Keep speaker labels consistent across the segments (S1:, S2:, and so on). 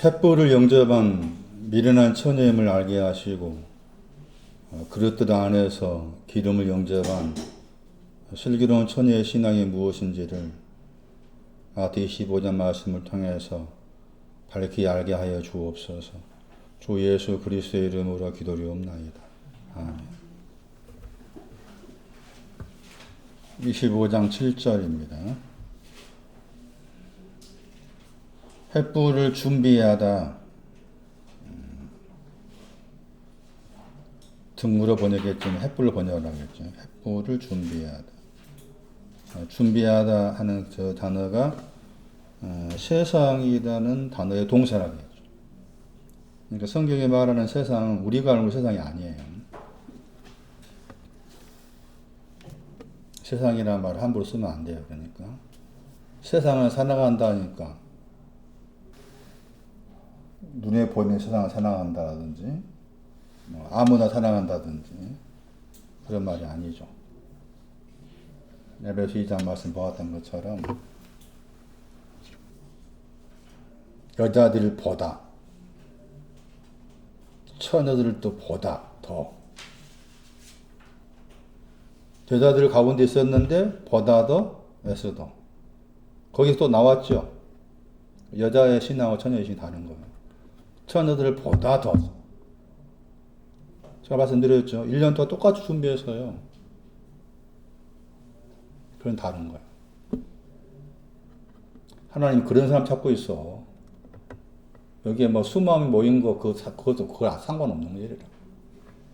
S1: 횃불을 영접한 미련한 처녀임을 알게 하시고 그릇들 안에서 기름을 영접한 슬기로운 처녀의 신앙이 무엇인지를 마태 25장 말씀을 통해서 밝히 알게 하여 주옵소서. 주 예수 그리스도의 이름으로 기도리옵나이다. 아멘. 25장 7절입니다. 횃불을 준비하다. 등물어 번역했지만 횃불을 번역을 하겠죠. 횃불을 준비하다. 준비하다 하는 그 단어가 세상이라는 단어의 동사라겠죠. 그러니까 성경이 말하는 세상은 우리가 알고 있는 세상이 아니에요. 세상이라는 말을 함부로 쓰면 안 돼요. 그러니까 세상을 살아간다니까 눈에 보이는 세상을 살아간다든지 아무나 살아간다든지 그런 말이 아니죠. 에베소 2장 말씀 보았던 것처럼 여자들을 보다 처녀들을 또 보다 더 여자들 가운데 있었는데 보다 더 에스더 거기서 또 나왔죠. 여자의 신하고 처녀의 신이 다른 거예요. 처녀들을 보다 더 제가 말씀드렸죠. 1년 동안 똑같이 준비해서요. 그건 다른 거예요. 하나님 그런 사람 찾고 있어. 여기에 뭐 수많이 모인 거 그것도 그거 상관없는 일이라.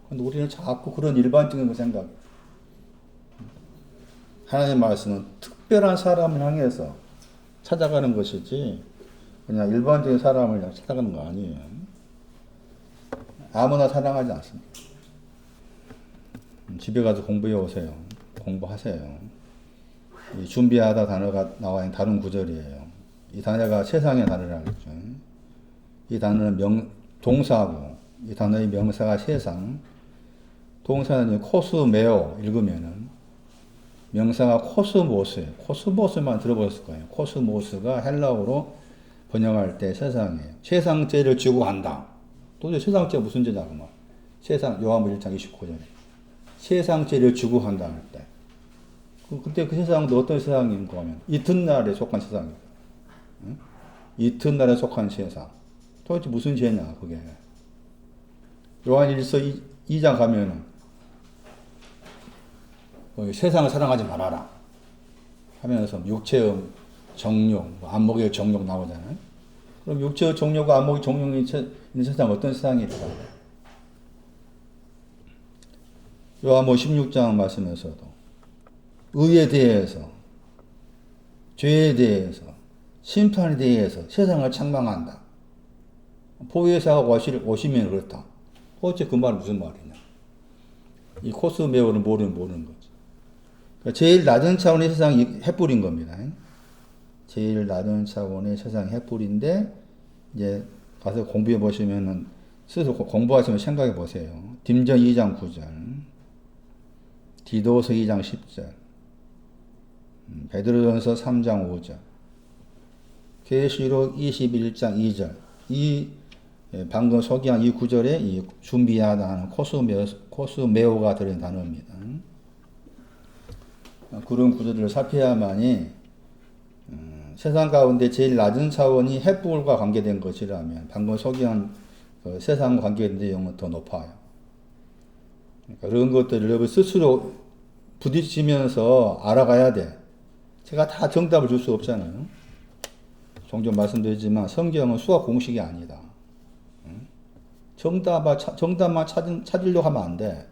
S1: 근데 우리는 자꾸 그런 일반적인 거 생각. 하나님의 말씀은 특별한 사람을 향해서 찾아가는 것이지 그냥 일반적인 사람을 향해 찾아가는 거 아니에요. 아무나 사랑하지 않습니다. 집에 가서 공부해 오세요. 공부하세요. 이 준비하다 단어가 나와 있는 다른 구절이에요. 이 단어가 세상의 단어라겠죠. 이 단어는 동사고, 이 단어의 명사가 세상. 동사는 코스메오 읽으면은 명사가 코스모스예요. 코스모스만 들어보셨을 거예요. 코스모스가 헬라어로 번역할 때 세상이에요. 세상죄를 지고 간다. 도대체 세상죄가 무슨 죄냐고 말. 세상 요한복음 1장 29절에 세상죄를 지고 간다 할 때. 그때 그 세상도 어떤 세상인가 하면 이튿날에 속한 세상입니다. 응? 이튿날에 속한 세상. 도대체 무슨 죄냐 그게. 요한일서 2장 가면은 세상을 사랑하지 말아라 하면서 육체의 정욕, 안목의 정욕 나오잖아요. 그럼 육체의 정욕과 안목의 정욕이 있는 세상 어떤 세상일까? 요한복음 16장 말씀에서도 의에 대해서, 죄에 대해서, 심판에 대해서 세상을 책망한다. 보혜사가 오시면 그렇다. 어째 그 말은 무슨 말이냐? 이 코스메오는 모르는 거지. 그러니까 제일 낮은 차원의 세상이 횃불인 겁니다. 제일 낮은 차원의 세상이 횃불인데 이제 가서 공부해 보시면은 스스로 공부하시면 생각해 보세요. 딤전 2장 9절, 디도서 2장 10절, 베드로전서 3장 5절, 계시록 21장 2절. 이 방금 소개한 이 구절에 이 준비하다 하는 코스메오가 들어있는 단어입니다. 그런 구절들을 살펴야만이 세상 가운데 제일 낮은 차원이 횃불과 관계된 것이라면 방금 소개한 그 세상과 관계된 내용은 더 높아요. 그러니까 그런 것들을 여러분 스스로 부딪히면서 알아가야 돼. 제가 다 정답을 줄 수 없잖아요. 종종 말씀드리지만 성경은 수학 공식이 아니다. 정답만 찾으려고 하면 안 돼.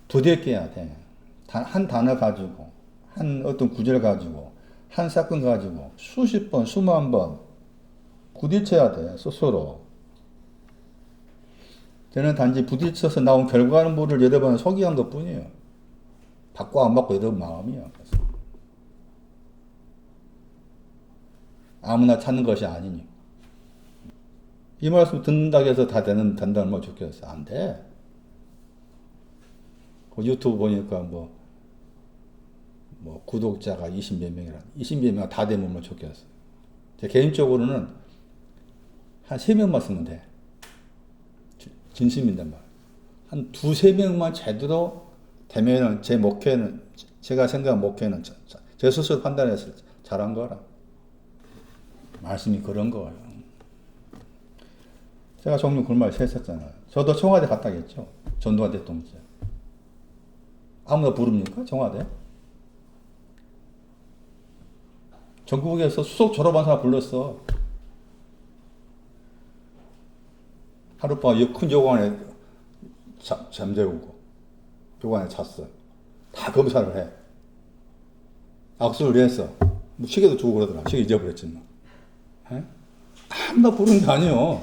S1: 부대껴야 돼. 한 단어 가지고, 한 어떤 구절 가지고, 한 사건 가지고, 수십 번, 수만 번 부딪혀야 돼, 스스로. 저는 단지 부딪혀서 나온 결과물을 여러 번 소개한 것 뿐이에요. 받고 안 받고 여러 마음이에요. 아무나 찾는 것이 아니니. 이 말씀 듣는다고 해서 다 된다는 말 좋겠어. 안 돼. 그 유튜브 보니까 뭐 구독자가 20몇 명이라. 20몇 명 다 되면 좋겠어. 제 개인적으로는 한 3명만 쓰면 돼. 진심인데 말. 한 2-3명만 제대로 되면은 제 목회는, 제가 생각한 목회는 제 스스로 판단해서 잘한 거라. 말씀이 그런 거예요. 제가 종류 그런 말 했었잖아요. 저도 청와대 갔다겠죠. 전두환 대통령. 아무나 부릅니까? 청와대? 전국에서 수석 졸업한 사람 불렀어. 하룻밤 큰 요관에 잠재우고 요관에 잤어. 다 검사를 해. 악수를 했어. 뭐 시계도 주고 그러더라. 시계 잊어버렸지만. 아무나 부른 게 아니에요.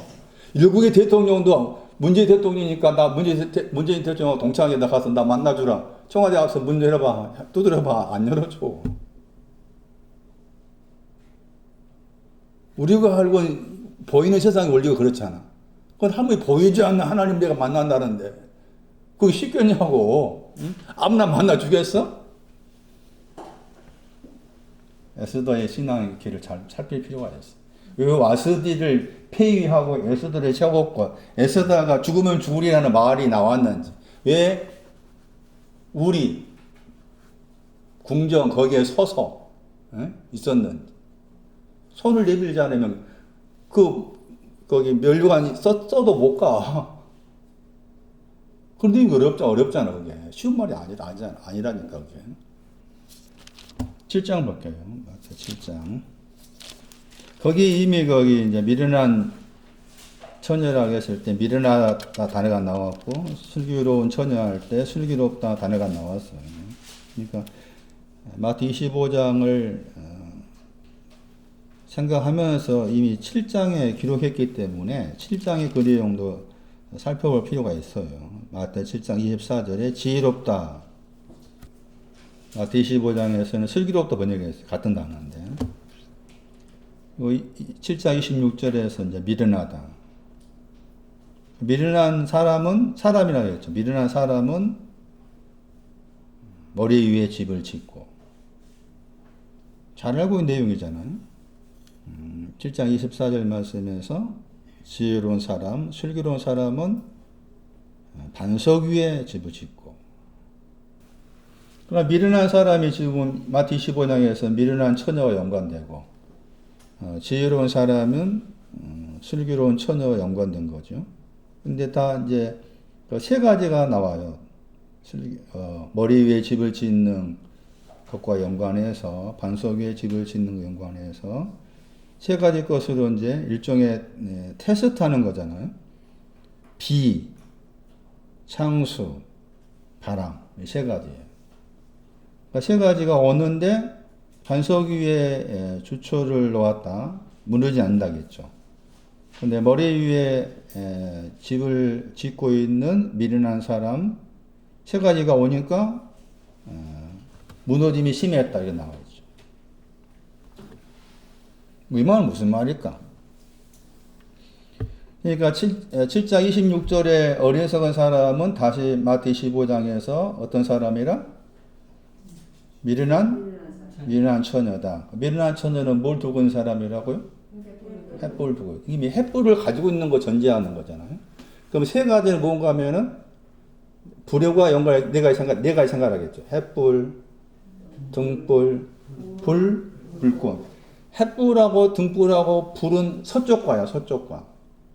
S1: 일국의 대통령도 문재인 대통령이니까 나 문재인 대통령 동창회에 가서 나 만나주라. 청와대 앞서 문 열어봐. 두드려봐. 안 열어줘. 우리가 알고 보이는 세상의 원리가 그렇잖아. 그건 한 번에 보이지 않는 하나님 내가 만난다는데 그게 쉽겠냐고. 응? 아무나 만나주겠어? 에스더의 신앙의 길을 잘 살필 필요가 있어. 왜 와스디를 폐위하고 에스더를 세웠고 에스더가 죽으면 죽으리라는 말이 나왔는지, 왜 우리 궁정 거기에 서서 있었는지, 손을 내밀지 않으면 거기 멸류관이 써도 못 가. 그런데 이거 어렵잖아, 그게. 쉬운 말이 아니라니까, 그게. 7장 볼게요. 마태 7장. 거기 이미 이제 미련한 처녀라고 했을 때 미련하다 단어가 나왔고, 슬기로운 처녀할 때 슬기롭다 단어가 나왔어요. 그러니까 마태 25장을 생각하면서 이미 7장에 기록했기 때문에 7장의 그 내용도 살펴볼 필요가 있어요. 마태 7장 24절에 지혜롭다. 마태 25장에서는 슬기롭다 번역했어요. 같은 단어인데. 7장 26절에서 이제 미련하다. 미련한 사람은 사람이라고 했죠. 미련한 사람은 머리 위에 집을 짓고. 잘 알고 있는 내용이잖아요. 7장 24절 말씀에서 지혜로운 사람, 슬기로운 사람은 반석 위에 집을 짓고. 그러나 미련한 사람이 지금 마태 25장에서 미련한 처녀와 연관되고, 지혜로운 사람은 슬기로운 처녀와 연관된 거죠. 근데 다 이제 세 가지가 나와요. 머리 위에 집을 짓는 것과 연관해서, 반석 위에 집을 짓는 것 연관해서 세 가지 것으로 이제 일종의 테스트하는 거잖아요. 비, 창수, 바람, 이 세 가지예요. 그러니까 세 가지가 오는데 반석 위에 주초를 놓았다, 무너지지 않는다겠죠. 근데 머리 위에 집을 짓고 있는 미련한 사람, 세 가지가 오니까 무너짐이 심했다, 이렇게 나와 있죠. 이 말은 무슨 말일까? 그러니까 7장 26절에 어리석은 사람은 다시 마태 15장에서 어떤 사람이라? 미련한 처녀다. 미련한 처녀는 뭘 두고 있는 사람이라고요? 횃불을 두고. 이미 횃불을 가지고 있는 거 전제하는 거잖아요. 그럼 세 가지는 뭔가 하면은 불과 연관, 내가 생각하겠죠. 횃불, 등불, 불꽃. 횃불하고 등불하고 불은 서쪽과야, 서쪽과.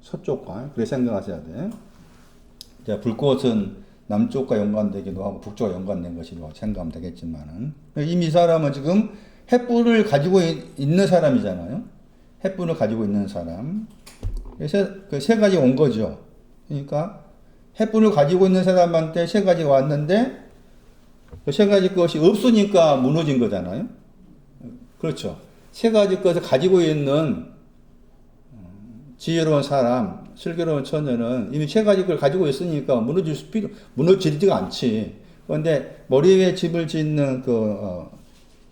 S1: 그렇게 생각하셔야 돼. 자, 불꽃은 남쪽과 연관되기도 하고 북쪽과 연관된 것이라고 생각하면 되겠지만은, 이미 이 사람은 지금 횃불을 가지고 있는 사람이잖아요. 횃불을 가지고 있는 사람. 그래서 그 세 가지 온 거죠. 그러니까 횃불을 가지고 있는 사람한테 세 가지가 왔는데 그 세 가지 것이 없으니까 무너진 거잖아요. 그렇죠. 세 가지 것을 가지고 있는 지혜로운 사람, 슬기로운 처녀는 이미 세 가지 걸 가지고 있으니까 무너지지가 않지. 그런데 머리 위에 집을 짓는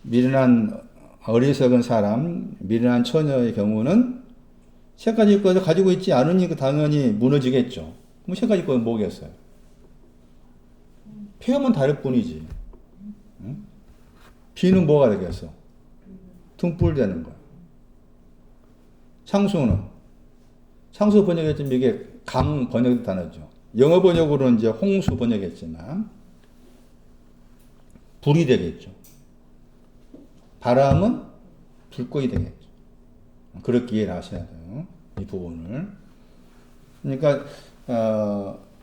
S1: 미련한 어리석은 사람, 미련한 처녀의 경우는 세 가지 것을 가지고 있지 않으니까 당연히 무너지겠죠. 그럼 세 가지 것은 뭐겠어요? 표현은 다를 뿐이지. 응? 비는 뭐가 되겠어? 등불 되는 거야. 상수 번역했지만 이게 강 번역 단어죠. 영어 번역으로는 이제 홍수 번역했지만 불이 되겠죠. 바람은 불꽃이 되겠죠. 그렇게 이해를 하셔야 돼요. 이 부분을. 그러니까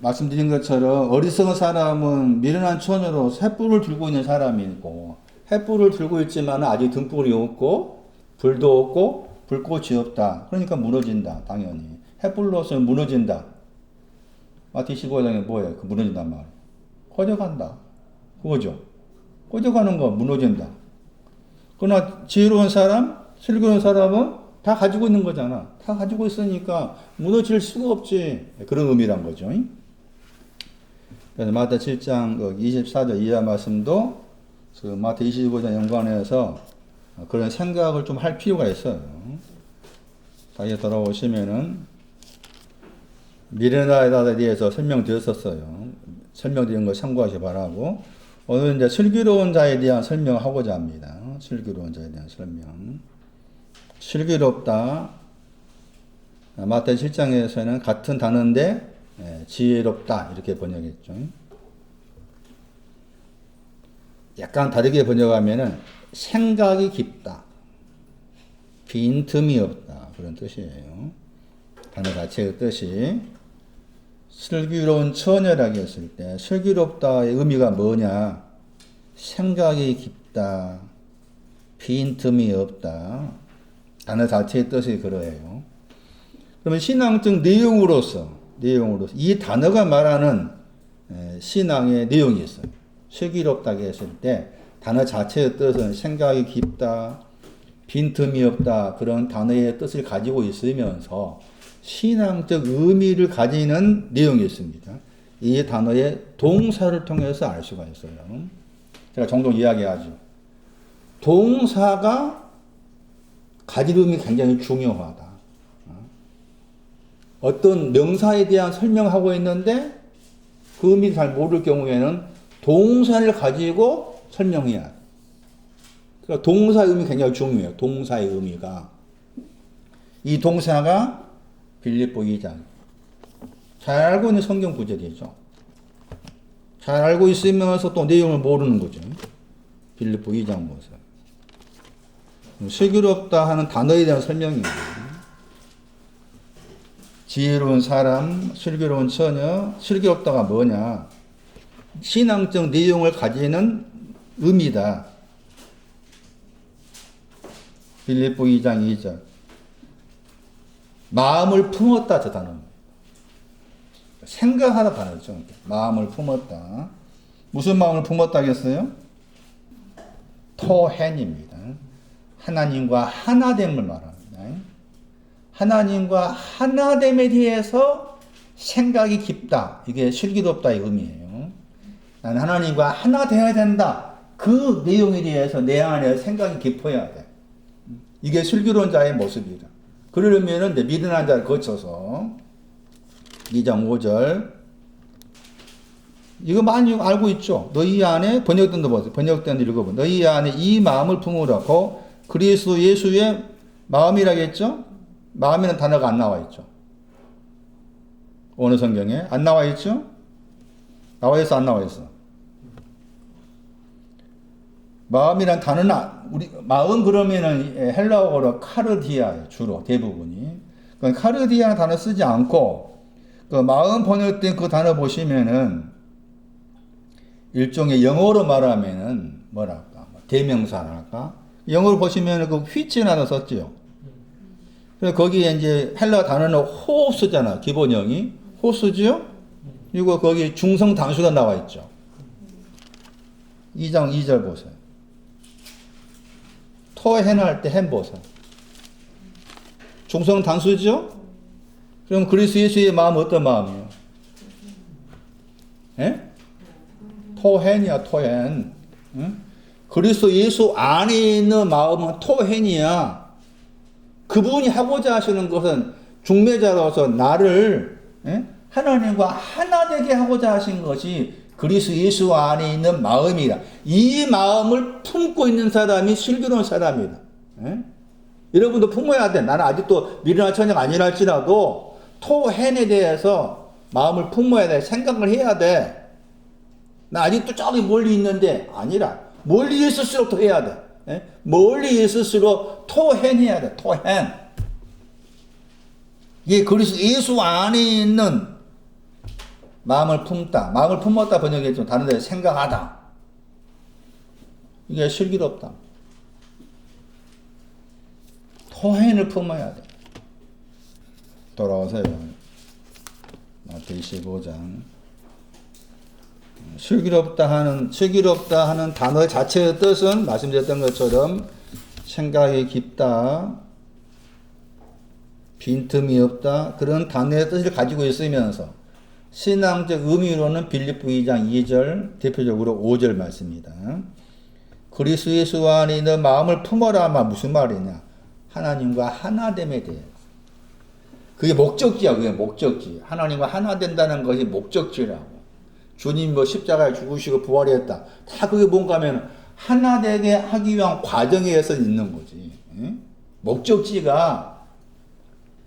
S1: 말씀드린 것처럼 어리석은 사람은 미련한 처녀로 횃불을 들고 있는 사람이고 횃불을 들고 있지만 아직 등불이 없고 불도 없고 불꽃이 없다. 그러니까 무너진다. 당연히. 횃불로서 무너진다. 마태 15장에 뭐예요? 그 무너진단 말이에요. 꺼져간다. 그거죠. 꺼져가는 거 무너진다. 그러나 지혜로운 사람, 슬기로운 사람은 다 가지고 있는 거잖아. 다 가지고 있으니까 무너질 수가 없지. 그런 의미란 거죠. 그래서 마태 7장 24절 이하 말씀도 그 마태 25장 연관해서 그런 생각을 좀 할 필요가 있어요. 다시 돌아오시면은 미련하다에 대해서 설명드렸었어요. 설명드린 거 참고하시 바라고 오늘 이제 슬기로운 자에 대한 설명을 하고자 합니다. 슬기로운 자에 대한 설명. 슬기롭다. 마태 7장에서는 같은 단어인데 지혜롭다 이렇게 번역했죠. 약간 다르게 번역하면은 생각이 깊다. 빈틈이 없다. 그런 뜻이에요. 단어 자체의 뜻이. 슬기로운 처녀라고 했을 때 슬기롭다의 의미가 뭐냐? 생각이 깊다. 빈틈이 없다. 단어 자체의 뜻이 그러해요. 그러면 신앙적 내용으로서 이 단어가 말하는 신앙의 내용이 있어요. 슬기롭다고 했을 때 단어 자체의 뜻은 생각이 깊다, 빈틈이 없다 그런 단어의 뜻을 가지고 있으면서 신앙적 의미를 가지는 내용이 있습니다. 이 단어의 동사를 통해서 알 수가 있어요. 제가 종종 이야기하죠. 동사가 가질 의미 굉장히 중요하다. 어떤 명사에 대한 설명하고 있는데 그 의미를 잘 모를 경우에는 동사를 가지고 설명해야 돼. 그러니까 동사의 의미 굉장히 중요해요. 동사의 의미가. 이 동사가 빌립보 2장. 잘 알고 있는 성경 구절이죠. 잘 알고 있으면서 또 내용을 모르는 거죠. 빌립보 2장 보세요. 슬기롭다 하는 단어에 대한 설명입니다. 지혜로운 사람, 슬기로운 처녀, 슬기롭다가 뭐냐? 신앙적 내용을 가지는 의미다. 빌립보 2장 2절. 마음을 품었다 저 단어입니다. 생각하다 단어죠. 마음을 품었다. 무슨 마음을 품었다겠어요? 토헨입니다. 하나님과 하나됨을 말합니다. 하나님과 하나됨에 대해서 생각이 깊다. 이게 슬기롭다의 의미예요. 나는 하나님과 하나 되어야 된다. 그 내용에 대해서 내 안에 생각이 깊어야 돼. 이게 슬기로운 자의 모습이다. 그러려면 미련한 자를 거쳐서 2장 5절 이거 많이 알고 있죠. 너희 안에 번역된도 보세요. 번역된 읽어보. 너희 안에 이 마음을 품으라고 그리스도 예수의 마음이라겠죠. 마음이라는 단어가 안 나와 있죠. 어느 성경에 안 나와 있죠? 나와 있어 안 나와 있어? 마음이란 단어는 우리 마음 그러면은 헬라어로 카르디아예요. 주로 대부분이. 그러니까 카르디아라는 단어 쓰지 않고 그 마음 번역된 그 단어 보시면은 일종의 영어로 말하면은 뭐랄까 대명사랄까 영어로 보시면은 그 which라는 썼지요. 그래서 거기에 이제 헬라 단어는 호스잖아. 기본형이 호스죠. 그리고 거기 중성 단수가 나와 있죠. 2장 2절 보세요. 토해나 할 때 햄보사. 중성 단수죠? 그럼 그리스도 예수의 마음은 어떤 마음이에요? 예? 토헨이야, 토헨. 응? 그리스도 예수 안에 있는 마음은 토헨이야. 그분이 하고자 하시는 것은 중매자로서 나를 하나님과 하나 되게 하고자 하신 것이 그리스도 예수 안에 있는 마음이다. 이 마음을 품고 있는 사람이 슬기로운 사람이다. 여러분도 품어야 돼. 나는 아직도 미련한 처녀가 아니라 할지라도 토hen에 대해서 마음을 품어야 돼. 생각을 해야 돼. 나 아직도 저기 멀리 있는데 아니라 멀리 있을수록 더 해야 돼. 예? 멀리 있을수록 토hen해야 돼. 토hen. 이게 그리스도 예수 안에 있는 마음을 품다. 마음을 품었다 번역했지만 다른 데 생각하다. 이게 슬기롭다. 토hen을 품어야 돼. 돌아오세요. 마태복음 25장. 슬기롭다 하는 단어 자체의 뜻은 말씀드렸던 것처럼 생각이 깊다, 빈틈이 없다, 그런 단어의 뜻을 가지고 있으면서 신앙적 의미로는 빌립보 2장 2절, 대표적으로 5절 말씀입니다. 그리스도 예수 안에 있는 마음을 품어라마 무슨 말이냐? 하나님과 하나됨에 대해서. 그게 목적지야. 그게 목적지. 하나님과 하나 된다는 것이 목적지라고. 주님 뭐 십자가에 죽으시고 부활했다. 다 그게 뭔가 하면 하나 되게 하기 위한 과정에서 있는 거지. 응? 목적지가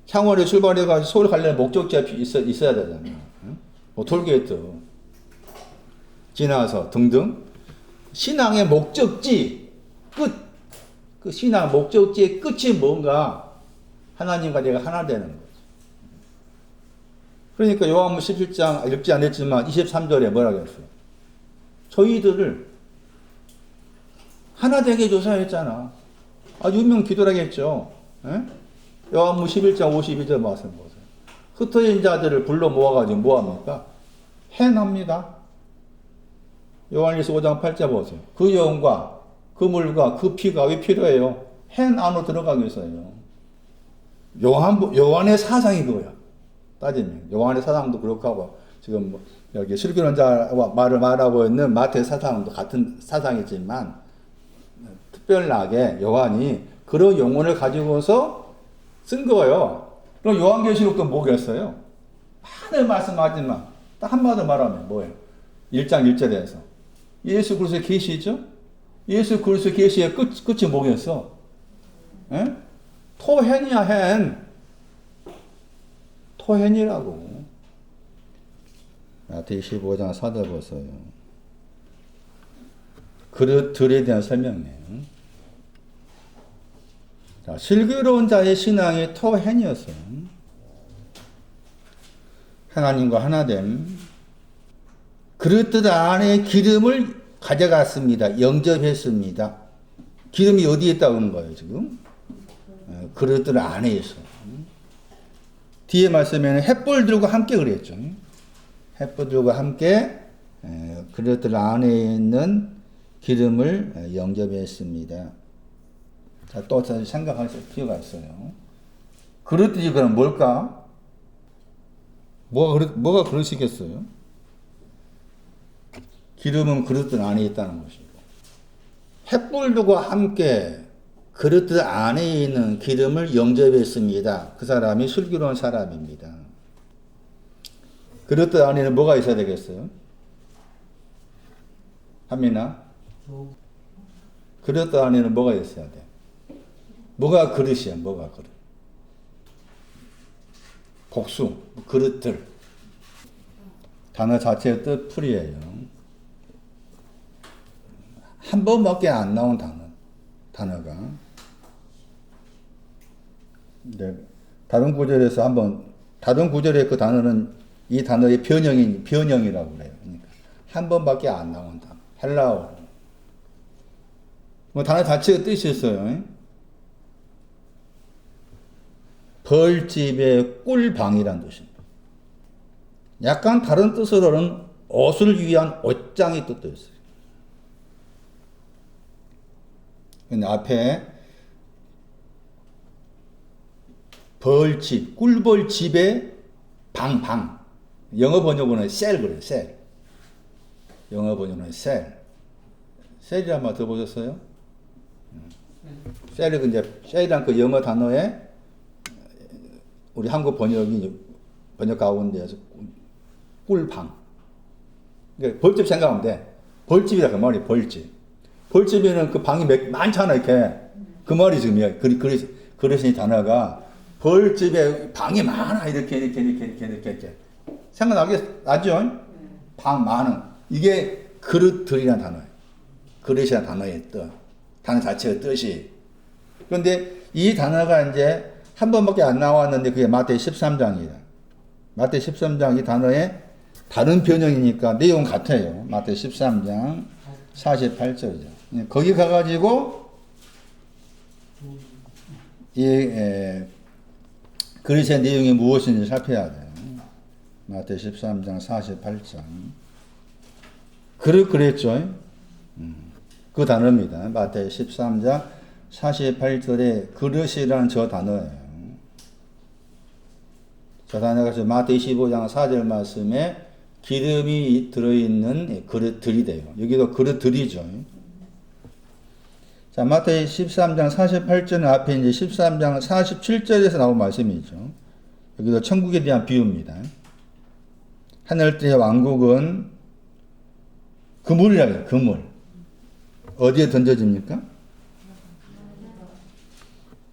S1: 창원에 출발해가지고 서울 가려면 목적지가 있어야 되잖아. 응? 뭐 톨게이트 지나서 등등. 신앙의 목적지 끝. 그 신앙 목적지의 끝이 뭔가 하나님과 내가 하나 되는 거지. 그러니까 요한복음 17장 읽지 않았지만 23절에 뭐라고 했어요? 저희들을 하나 되게 조사했잖아. 아주 유명 기도라겠죠. 요한복음 11장 52절 말씀 보세요. 흩어진 자들을 불러 모아가지고 뭐합니까? 행합니다. 요한일서 5장 8절 보세요. 그 영과 그 물과 그 피가 왜 필요해요? 행 안으로 들어가기 위해서요. 요한의 사상이 그거야. 따지면 요한의 사상도 그렇고 하고 지금 뭐 여기 슬기론자와 말하고 있는 마태의 사상도 같은 사상이지만 특별하게 요한이 그런 용어를 가지고서 쓴 거예요. 그럼 요한계시록도 뭐겠어요? 많은 말씀하지만 딱 한마디로 말하면 뭐예요? 1장 1절에서 예수 그리스도의 계시죠? 예수 그리스도의 계시의 끝이 뭐겠어? 에? 토헨이야 hen. 토헨이라고. 마태 25장 4절 보세요. 그릇들에 대한 설명이에요. 자, 슬기로운 자의 신앙이 토헨이었어요. 하나님과 하나됨. 그릇들 안에 기름을 가져갔습니다. 영접했습니다. 기름이 어디에 있다고 하는 거예요, 지금? 그릇들 안에 있어요. 뒤에 말씀에는 햇불들과 함께 그랬죠. 햇불들과 함께 그릇들 안에 있는 기름을 영접했습니다. 자, 또 생각할 필요가 있어요. 그릇들이 그럼 뭘까? 뭐가 그릇이겠어요? 기름은 그릇들 안에 있다는 것이고, 햇불들과 함께 그릇들 안에 있는 기름을 영접했습니다. 그 사람이 슬기로운 사람입니다. 그릇들 안에는 뭐가 있어야 되겠어요? 한민아? 그릇들 안에는 뭐가 있어야 돼? 뭐가 그릇이야? 뭐가 그릇? 복수, 그릇들. 단어 자체의 뜻 풀이에요. 한 번밖에 안 나온 단어가. 네. 다른 구절에서 다른 구절의 그 단어는 이 단어의 변형이라고 그래요. 그러니까 한 번밖에 안 나온 단어. 헬라어. 뭐 단어 자체의 뜻이 있어요. 벌집의 꿀방이라는 뜻입니다. 약간 다른 뜻으로는 옷을 위한 옷장이 뜻도 있어요. 근데 앞에 벌집, 꿀벌집의 방. 영어 번역으로는 셀 그래요, 셀. 영어 번역으로는 셀. 셀이란 말 들어보셨어요? 셀이 셀이란 그 영어 단어에 우리 한국 번역 가운데에서 꿀방. 그러니까 벌집 생각하면 돼. 벌집이라 그 말이 벌집. 벌집에는 그 방이 많잖아, 이렇게. 그 말이 지금이야. 그릇이 단어가 벌집에 방이 많아. 이렇게. 생각나죠? 방 많은. 이게 그릇들이라는 단어예요. 그릇이라는 단어의 뜻. 단어 자체의 뜻이. 그런데 이 단어가 이제 한 번밖에 안 나왔는데 그게 마태의 13장이다. 마태의 13장 이 단어의 다른 변형이니까 내용 같아요. 마태의 13장 48절이죠. 거기 가가지고 이 그릇의 내용이 무엇인지 살펴야 돼요. 마태 13장 48장. 그랬죠. 그 단어입니다. 마태 13장 48절에 그릇이라는 저 단어예요. 저 단어가 마태 25장 4절 말씀에 기름이 들어있는 그릇들이 돼요. 여기도 그릇들이죠. 자, 마태 13장 48절 앞에 이제 13장 47절에서 나온 말씀이죠. 여기도 천국에 대한 비유입니다. 하늘의 왕국은 그물이라고 해요. 그물. 어디에 던져집니까?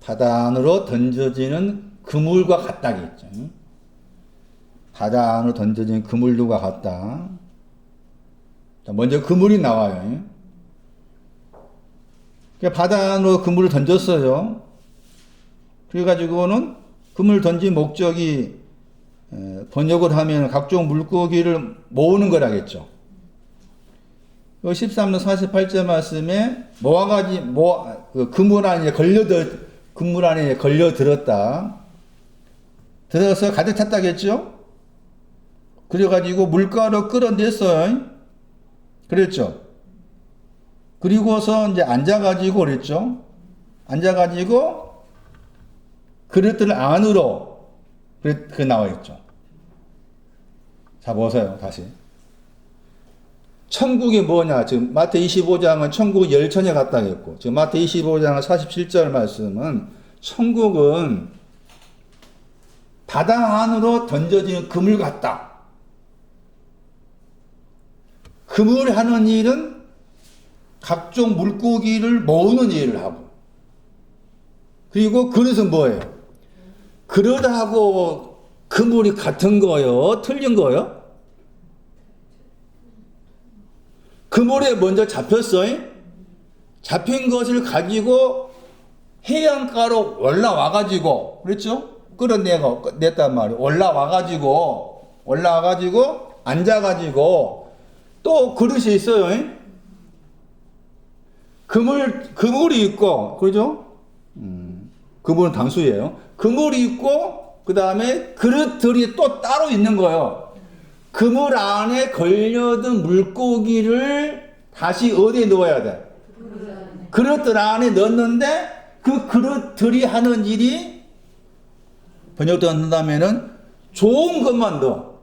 S1: 바다 안으로 던져지는 그물과 같다겠죠. 바다 안으로 던져진 그물과 같다. 자, 먼저 그물이 나와요. 바다 안으로 그물을 던졌어요. 그래가지고는 그물 던진 목적이 번역을 하면 각종 물고기를 모으는 거라겠죠. 13장 48절 말씀에 그물 안에 걸려들었다. 들어서 가득 찼다겠죠? 그래가지고 물가로 끌어냈어요. 그랬죠? 그리고서 이제 앉아가지고 그랬죠? 앉아가지고 그릇들 안으로 그 나와있죠. 자, 보세요. 다시. 천국이 뭐냐? 지금 마태 25장은 천국 열천에 갔다 했고, 지금 마태 25장 47절 말씀은 천국은 바다 안으로 던져지는 그물 같다. 그물 하는 일은 각종 물고기를 모으는 일을 하고, 그리고 그릇은 뭐예요? 그릇하고 그물이 같은 거요? 틀린 거요? 그물에 먼저 잡혔어요. 잡힌 것을 가지고 해안가로 올라와가지고, 그렇죠? 끌어냈단 말이에요. 올라와가지고, 앉아가지고, 또 그릇이 있어요. 그물이 있고, 그죠? 그물은 단수예요. 그물이 있고, 그 다음에 그릇들이 또 따로 있는 거예요. 그물 안에 걸려든 물고기를 다시 어디에 넣어야 돼? 그릇들 안에 넣었는데 그 그릇들이 하는 일이 번역도 한다면은 좋은 것만 넣어.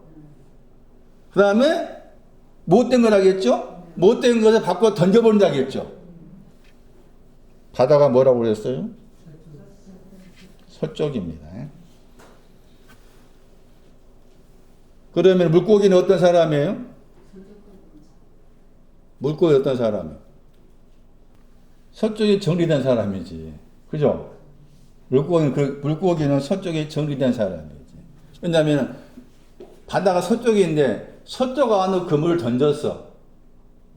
S1: 그 다음에 못된 걸 하겠죠? 못된 것을 바꿔 던져버린다겠죠? 바다가 뭐라고 그랬어요? 서쪽입니다. 그러면 물고기는 어떤 사람이에요? 물고기 어떤 사람이에요? 서쪽에 정리된 사람이지. 그죠? 물고기는 서쪽에 정리된 사람이지. 왜냐하면 바다가 서쪽인데 서쪽 안으로 그물을 던졌어.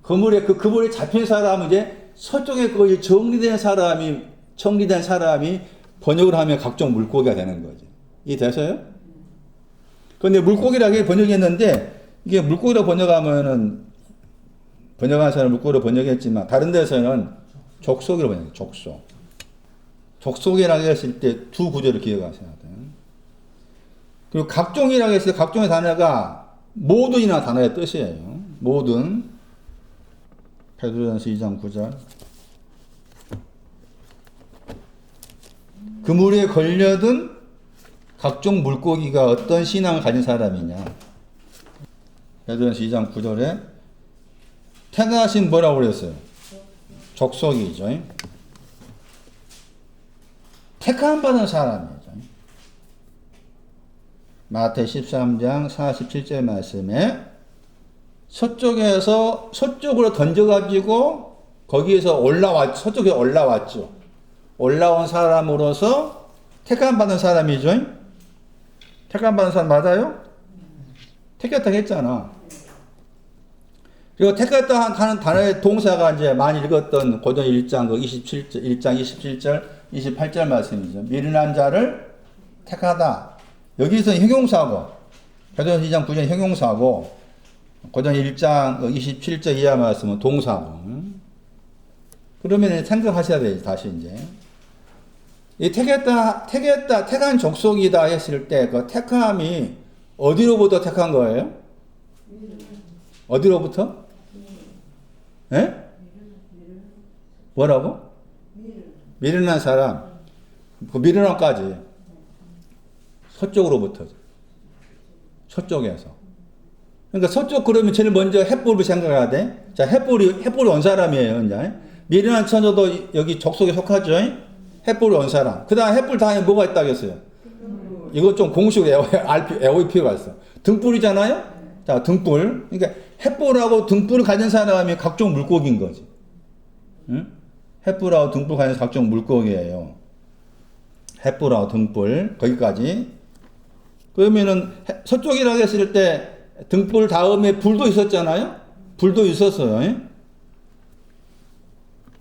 S1: 그물에 잡힌 사람은 이제 서쪽에 거의 정리된 사람이 번역을 하면 각종 물고기가 되는 거지. 이해되세요? 그런데 물고기라고 번역했는데 이게 물고기로 번역하면은 번역한 사람은 물고기로 번역했지만 다른 데서는 족속이로 번역해요. 족속이라고 했을 때 두 구절을 기억하셔야 돼요. 그리고 각종이라고 했을 때 각종의 단어가 모든이나 단어의 뜻이에요. 모든. 베드로전서 2장 9절. 그물에 걸려든 각종 물고기가 어떤 신앙을 가진 사람이냐. 베드로전서 2장 9절에 택하신 뭐라고 그랬어요? 족속이죠. 택함 받은 사람이죠. 마태 13장 47절 말씀에 서쪽으로 던져가지고 거기에서 서쪽에 올라왔죠. 올라온 사람으로서 택함 받은 사람이죠. 택함 받은 사람 맞아요? 택했다 했잖아. 그리고 택했다 하는 단어의 동사가 이제 많이 읽었던 고전 1장 27절, 1장 27절, 28절 말씀이죠. 미련한 자를 택하다. 여기서 형용사고, 고전 2장 9절 형용사고, 고전 1장 27절 이하 말씀은 동사고. 그러면 생각하셔야 돼요, 다시 이제. 이 택한 족속이다 했을 때, 그 택함이 어디로부터 택한 거예요? 어디로부터? 예? 뭐라고? 미련한 사람. 그 미련함까지. 서쪽으로부터. 서쪽에서. 그러니까 서쪽 그러면 제일 먼저 헷불을 생각해야 돼. 자, 헷불이 온 사람이에요, 이제. 미련한 처녀도 여기 족속에 속하죠? 헷불이 온 사람. 그 다음 헷불 다음에 뭐가 있다겠어요? 이거 좀 공식으로 외울 필요가 있어. 등불이잖아요? 자, 등불. 그러니까 햇불하고 등불을 가진 사람이 각종 물고기인 거지. 응? 햇불하고 등불 가진 각종 물고기예요. 햇불하고 등불 거기까지. 그러면은 서쪽이라고 했을 때 등불 다음에 불도 있었잖아요. 불도 있었어요.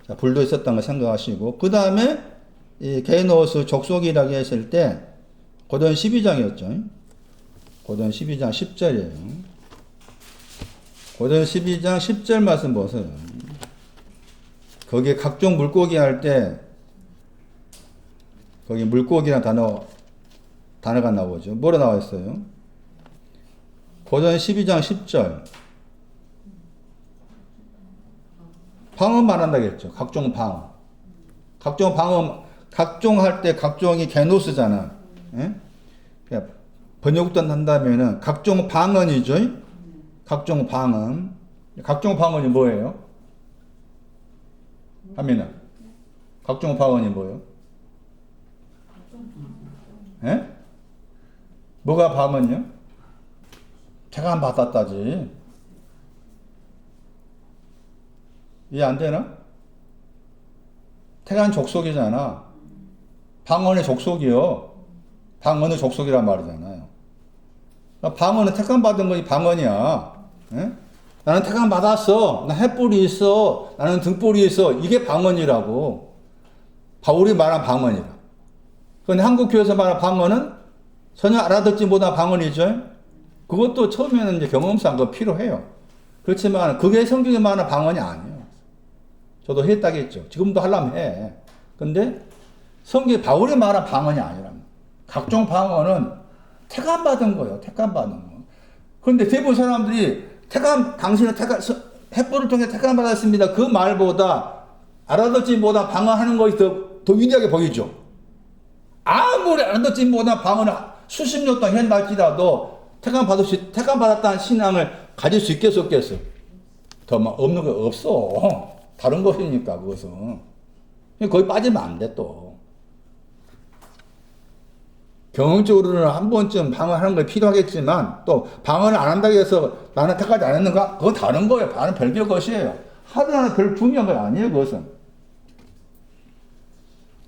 S1: 자, 불도 있었다는 거 생각하시고 그 다음에 이 게노스 족속이라고 했을 때 고전 12장이었죠. 고전 12장 10절이에요. 고전 12장 10절 말씀 보세요. 거기에 각종 물고기 할 때 거기 물고기라는 단어가 나오죠. 뭐로 나와 있어요? 고전 12장 10절. 방언 말한다겠죠. 각종 방언. 각종 방언, 각종 할 때 각종이 게노스잖아. 예? 그러니까 번역단 한다면은 각종 방언이죠. 각종 방언. 각종 방언이 뭐예요? 하민아. 각종 방언이 뭐예요? 예? 뭐가 방언이요? 택함 받았다지. 이해 안 되나? 택한 족속이잖아. 방언의 족속이요. 방언의 족속이란 말이잖아요. 방언은 택함 받은 거니 방언이야. 예? 나는 택함 받았어. 나 햇불이 있어. 나는 등불이 있어. 이게 방언이라고. 바울이 말한 방언이라. 그런데 한국교회에서 말한 방언은 전혀 알아듣지 못한 방언이죠. 그것도 처음에는 이제 경험상 그거 필요해요. 그렇지만 그게 성경에 말하는 방언이 아니에요. 저도 했다겠죠. 지금도 하려면 해. 근데 성경에 바울이 말한 방언이 아니랍니다. 각종 방언은 택함 받은 거예요. 택함 받은 거. 그런데 대부분 사람들이 당신은 햇불을 통해 택함 받았습니다. 그 말보다 알아듣지 못한 방언하는 것이 더 위대하게 보이죠. 아무리 알아듣지 못한 방언을 수십 년 동안 해날지라도 택함 받았다는 신앙을 가질 수 있겠어, 없겠어? 더 없는 거 없어. 다른 것이니까, 그것은. 거기 빠지면 안 돼, 또. 경험적으로는 한 번쯤 방언하는 거 필요하겠지만, 또 방언을 안 한다고 해서 나는 택하지 않았는가? 그건 다른 거예요. 다른 별개 것이에요. 하나는 별 중요한 거 아니에요, 그것은.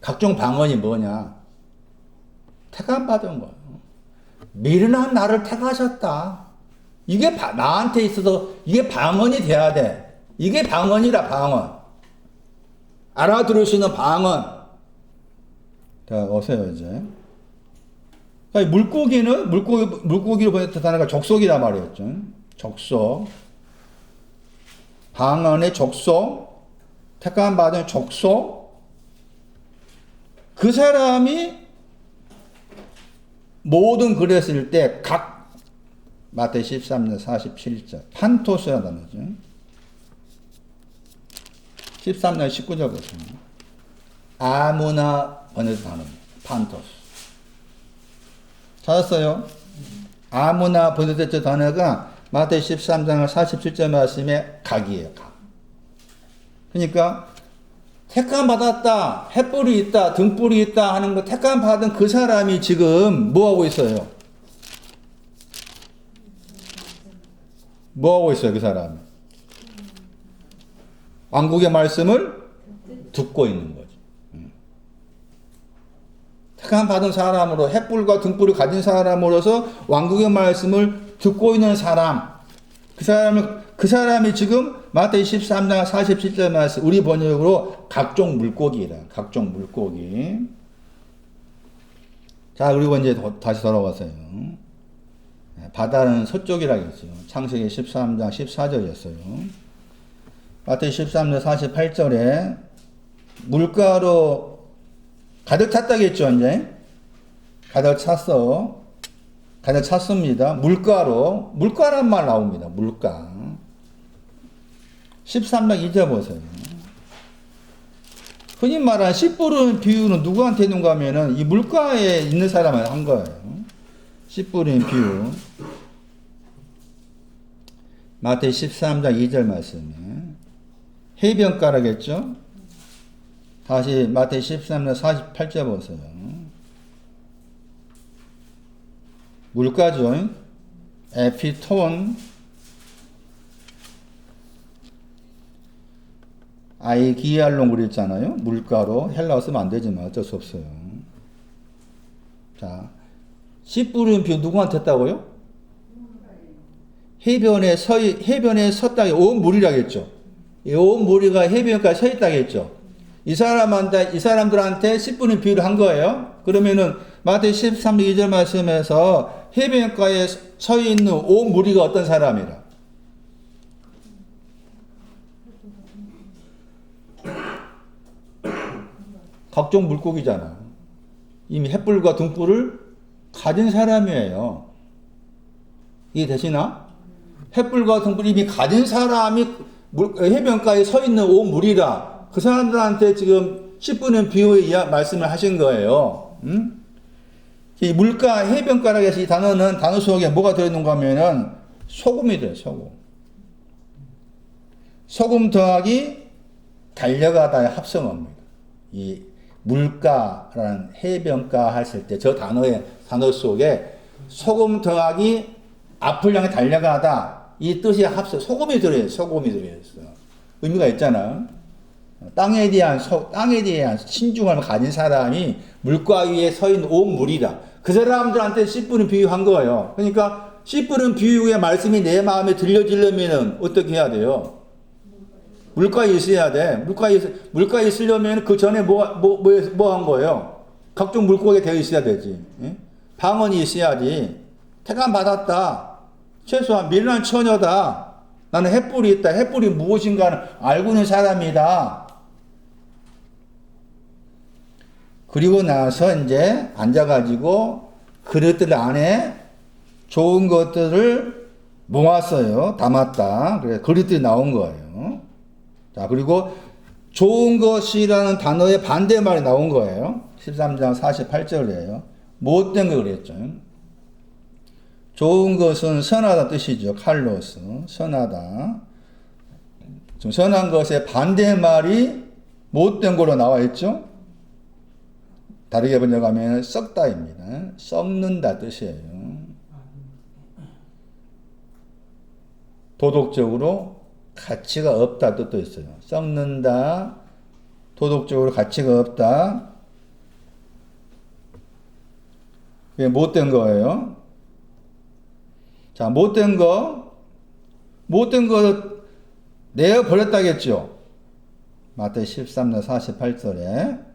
S1: 각종 방언이 뭐냐? 택함 받은 거예요. 미련한 나를 택하셨다. 이게 나한테 있어서 이게 방언이 돼야 돼. 이게 방언이라, 방언. 알아들을 수 있는 방언. 자, 오세요, 이제. 그러니까 물고기로 보냈던 단어가 족속이라 말이었죠. 족속. 방언의 족속. 택함 받은 족속. 그 사람이 모든 글을 했을 때 마태복음 13장 47절 판토스라는 단어죠. 13장 19절 보세요. 아무나 번역된 단어입니다. 판토스. 찾았어요? 아무나 번역된 단어가 마태복음 13장 47절 말씀에 각이에요. 각. 그러니까 택함 받았다, 햇불이 있다, 등불이 있다 하는 거 택함 받은 그 사람이 지금 뭐 하고 있어요? 뭐 하고 있어요, 그 사람이? 왕국의 말씀을 듣고 있는 거죠. 택함 받은 사람으로 햇불과 등불을 가진 사람으로서 왕국의 말씀을 듣고 있는 사람. 그 사람이 지금 마태복음 13장 47절 말씀 우리 번역으로 각종 물고기라. 각종 물고기. 자, 그리고 이제 다시 돌아와서요. 바다는 서쪽이라겠죠. 창세기 13장 14절이었어요. 마태복음 13장 48절에 물가로 가득 찼다겠죠, 이제. 가득 찼습니다. 물가란 말 나옵니다. 물가. 13장 2절 보세요. 흔히 말하는 씨 뿌리는 비유는 누구한테 있는가 하면은 이 물가에 있는 사람한테 한 거예요. 씨 뿌리는 비유. 마태복음 13장 2절 말씀에 해변가라겠죠? 다시 마태복음 13장 48절 보세요. 물가죠. 에피톤 아이기알론 그랬잖아요. 물가로 헬라어 쓰면 안 되지만 어쩔 수 없어요. 자, 씨 뿌리는 비유 누구한테 했다고요? 해변에 섰다. 온 무리라겠죠. 온 무리가 해변가에 서 있다겠죠. 이 사람들한테 씨 뿌리는 비유를 한 거예요. 그러면은 마태복음 13장 2절 말씀에서 해변가에 서 있는 온 무리가 어떤 사람이라? 각종 물고기잖아. 이미 햇불과 등불을 가진 사람이에요. 이해되시나? 햇불과 등불을 이미 가진 사람이 해변가에 서 있는 온 물이라. 그 사람들한테 지금 씨 뿌리는 비유의 말씀을 하신 거예요. 이 물가, 해변가라고 해서 이 단어 속에 뭐가 들어있는가 하면은 소금이 돼요, 소금. 소금 더하기 달려가다의 합성어입니다. 이 물가라는 해변가 했을 때 저 단어 속에 소금 더하기 앞을 향해 달려가다 이 뜻이 합성, 소금이 들어있어요. 의미가 있잖아. 땅에 대한 신중함을 가진 사람이 물가 위에 서 있는 온 물이다. 그 사람들한테 씨 뿌린 비유한 거예요. 그러니까 씨 뿌린 비유의 말씀이 내 마음에 들려지려면 어떻게 해야 돼요? 물가에 있어야 돼. 물가에 있으려면 그 전에 뭐 한 거예요? 각종 물고기가 되어 있어야 되지. 예? 방언이 있어야지. 택함 받았다. 최소한 미련한 처녀다. 나는 햇불이 있다. 햇불이 무엇인가는 알고 있는 사람이다. 그리고 나서 이제 앉아가지고 그릇들 안에 좋은 것들을 모았어요. 담았다. 그래서 그릇들이 나온 거예요. 자, 그리고 좋은 것이라는 단어의 반대말이 나온 거예요. 13장 48절이에요. 못된 거 그랬죠. 좋은 것은 선하다 뜻이죠. 칼로스. 선하다. 좀 선한 것의 반대말이 못된 걸로 나와 있죠. 다르게 번역하면 썩다입니다. 썩는다 뜻이에요. 도덕적으로 가치가 없다 뜻도 있어요. 썩는다. 도덕적으로 가치가 없다. 그게 못된 거예요. 자, 못된 거 내어버렸다겠죠. 마태복음 13장 48절에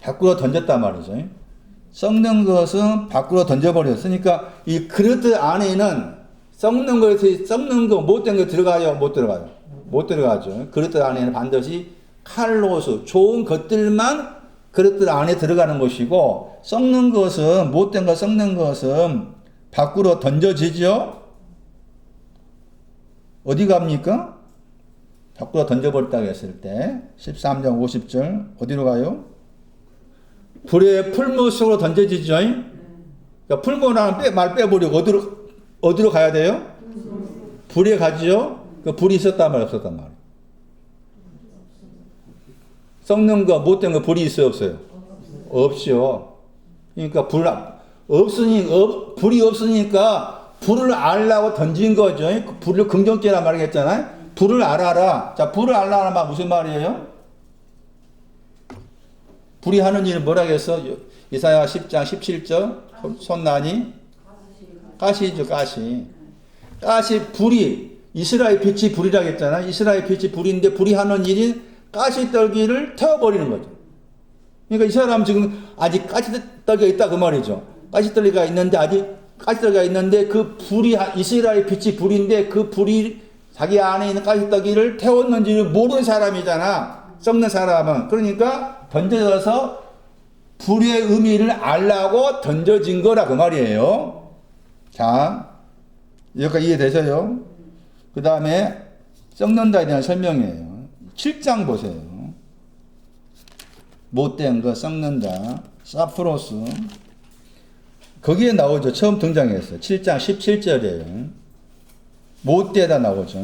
S1: 밖으로 던졌단 말이죠. 썩는 것은 밖으로 던져버렸으니까 이 그릇 안에는 썩는 거 못된 거 들어가요? 못 들어가요? 못 들어가죠. 그릇 안에는 반드시 칼로스 좋은 것들만 그릇들 안에 들어가는 것이고 썩는 것은 못된 거 썩는 것은 밖으로 던져지죠. 어디 갑니까? 밖으로 던져버렸다고 했을 때 13장 50절 어디로 가요? 불의 풀무 속으로 던져지죠. 그러니까 풀무라는 말 빼버리고 어디로 가야 돼요? 불에 가지요. 그 불이 있었단 말 없었단 말. 썩는 거 못된 거 불이 있어요 없어요? 없죠. 그러니까 불이 없으니까 불을 알라고 던진 거죠. 그 불을 긍정죄란 말이겠잖아요. 불을 알아라. 자, 불을 알라는 말 무슨 말이에요? 불이 하는 일을 뭐라 했어? 이사야 10장 17절 손난이 가시죠. 가시 불이 이스라엘 빛이 불이라고 했잖아. 이스라엘 빛이 불인데 불이 하는 일이 가시떨기를 태워버리는 거죠. 그러니까 이 사람 지금 아직 가시떨기가 있다 그 말이죠. 가시떨기가 있는데 아직 가시떨기가 있는데 그 불이 이스라엘 빛이 불인데 그 불이 자기 안에 있는 가시떨기를 태웠는지를 모르는 사람이잖아. 썩는 사람은. 그러니까 던져져서 불의 의미를 알라고 던져진 거라 그 말이에요. 자, 여기까지 이해되세요? 그 다음에 썩는다에 대한 설명이에요. 7장 보세요. 못된 거 썩는다. 사프로스. 거기에 나오죠. 처음 등장했어요. 7장 17절이에요. 못되다 나오죠.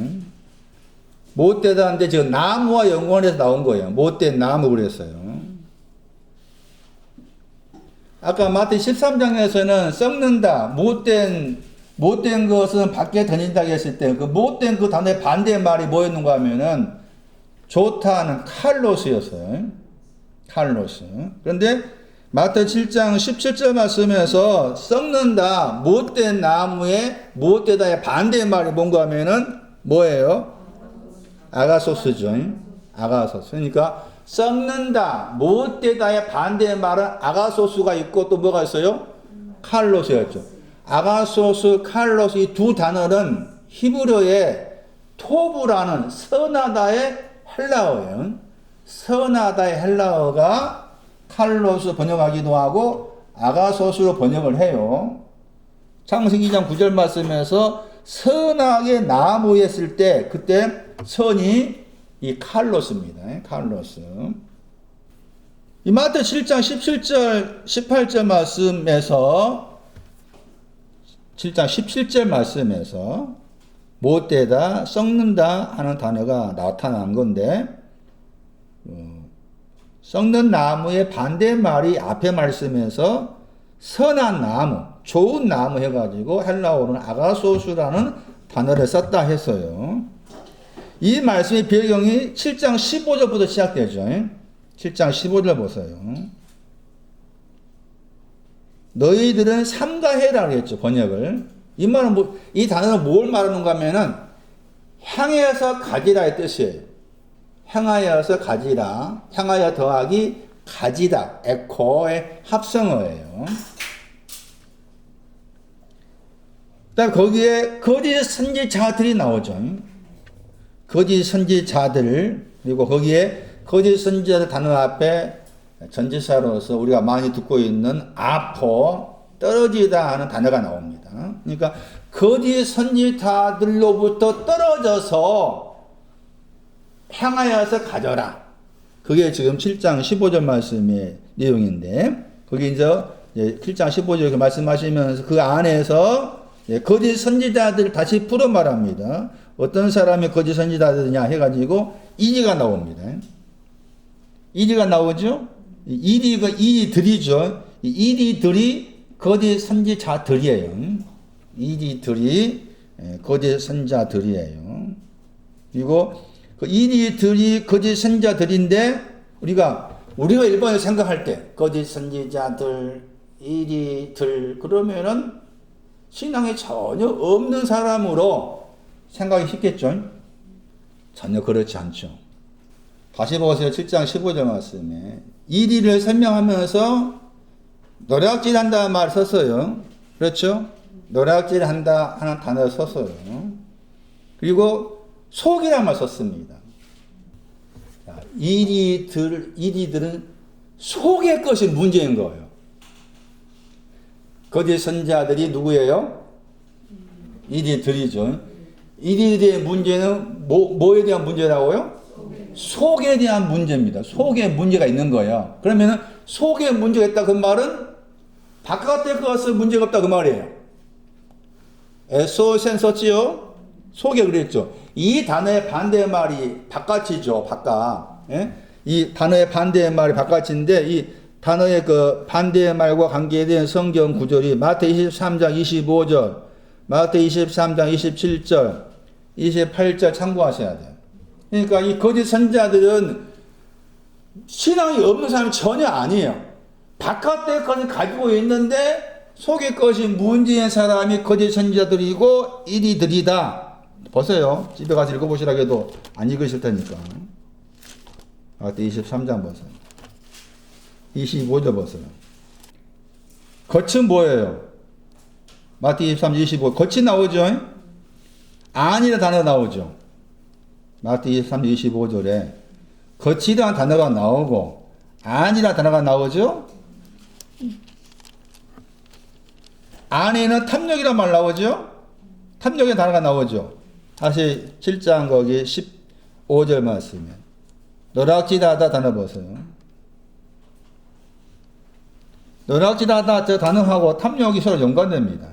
S1: 못되다인데 지금 나무와 연관해서 나온 거예요. 못된 나무 그랬어요. 아까 마태 13장에서는 썩는다, 못된 것은 밖에 던진다고 했을 때, 그 못된 그 단어의 반대의 말이 뭐였는가 하면은, 좋다는 칼로스였어요. 칼로스. 그런데 마태 7장 17절 말씀에서 썩는다, 못된 나무에 못되다의 반대의 말이 뭔가 하면은 뭐예요? 아가소스죠. 아가소스. 그러니까 썩는다, 못되다의 반대의 말은 아가소스가 있고 또 뭐가 있어요? 칼로스였죠. 아가소스, 칼로스 이 두 단어는 히브리어의 토브라는 선하다의 헬라어예요. 선하다의 헬라어가 칼로스 번역하기도 하고 아가소스로 번역을 해요. 창세기 2장 9절 말씀에서 선하게 나무에 했을 때 그때 선이 이 칼로스입니다. 칼로스. 이 마태 7장 17절, 18절 말씀에서 7장 17절 말씀에서 못되다, 썩는다 하는 단어가 나타난 건데 썩는 나무의 반대 말이 앞에 말씀에서 선한 나무, 좋은 나무 해가지고 헬라어로는 아가소스라는 단어를 썼다 했어요. 이 말씀의 배경이 7장 15절부터 시작되죠. 7장 15절 보세요. 너희들은 삼가해라고 했죠, 번역을. 이 말은 이 단어는 뭘 말하는가 하면은 향해서 가지라의 뜻이에요. 향하여서 가지라, 향하여 더하기 가지다, 에코의 합성어예요. 그다음 거기에 거짓 선지자들이 나오죠. 거짓 선지자들, 그리고 거기에 거짓 선지자들 단어 앞에 전지사로서 우리가 많이 듣고 있는 아포, 떨어지다 하는 단어가 나옵니다. 그러니까 거짓 선지자들로부터 떨어져서 향하여서 가져라. 그게 지금 7장 15절 말씀의 내용인데, 거기 이제 7장 15절 말씀하시면서 그 안에서 거짓 선지자들 다시 풀어 말합니다. 어떤 사람이 거짓 선지자들이냐 해가지고 1위가 나옵니다. 1위가 나오죠? 1위들이죠. 1위들이 거짓 선지자들이에요. 1위들이 거짓 선지자들이에요. 그리고 그 1위들이 거짓 선지자들인데 우리가 일반적으로 생각할 때 거짓 선지자들, 1위들 그러면은 신앙에 전혀 없는 사람으로 생각이 쉽겠죠? 전혀 그렇지 않죠. 다시 보세요. 7장 15절 말씀에 1위를 설명하면서 노략질한다 말 썼어요. 그렇죠? 노략질한다 하는 단어를 썼어요. 그리고 속이란 말 썼습니다. 1위들은 속의 것이 문제인 거예요. 거짓 선지자들이 누구예요? 1위들이죠. 1위들의 문제는 뭐에 대한 문제라고요? 속에 대한 문제입니다. 속에 문제가 있는 거예요. 그러면 속에 문제가 있다 그 말은 바깥의 것은 문제가 없다 그 말이에요. 에소센 썼지요? 속에 그랬죠. 이 단어의 반대의 말이 바깥이죠. 바깥. 예? 이 단어의 반대의 말이 바깥인데 이 단어의 그 반대의 말과 관계된 성경 구절이 마태 23장 25절, 마태 23장 27절, 28절 참고하셔야 돼요. 그러니까 이 거짓 선지자들은 신앙이 없는 사람이 전혀 아니에요. 바깥의 것을 가지고 있는데 속의 것이 문제인 사람이 거짓 선지자들이고 이리들이다. 보세요. 집에 가서 읽어보시라고 해도 안 읽으실 테니까. 마태 23장 보세요. 25절 보세요. 겉은 뭐예요? 마태 23, 25. 겉이 나오죠? 아니라 단어가 나오죠. 마태 23, 25절에 겉이라는 단어가 나오고 아니라 단어가 나오죠? 안에는 탐욕이란 말 나오죠? 탐욕의 단어가 나오죠? 다시 7장 거기 15절 말씀에 노략질하다 단어 보세요. 노략질하다 저 단어하고 탐욕이 서로 연관됩니다.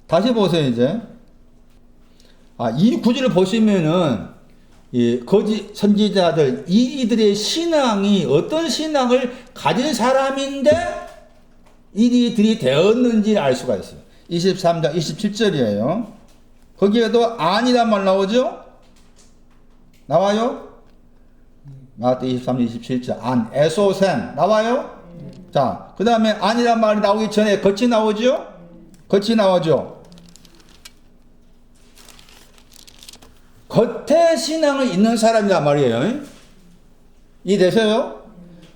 S1: 다시 보세요 이제. 이 구절을 보시면은 거짓 선지자들 이들의 신앙이 어떤 신앙을 가진 사람인데 이들이 되었는지를 알 수가 있어요. 23장 27절이에요. 거기에도 아니란 말 나오죠? 나와요? 마태 23, 27절 안, 에소센 나와요? 자, 그 다음에 아니란 말이 나오기 전에 겉이 나오죠? 겉이 나오죠? 겉에 신앙을 있는 사람이란 말이에요. 이해되세요?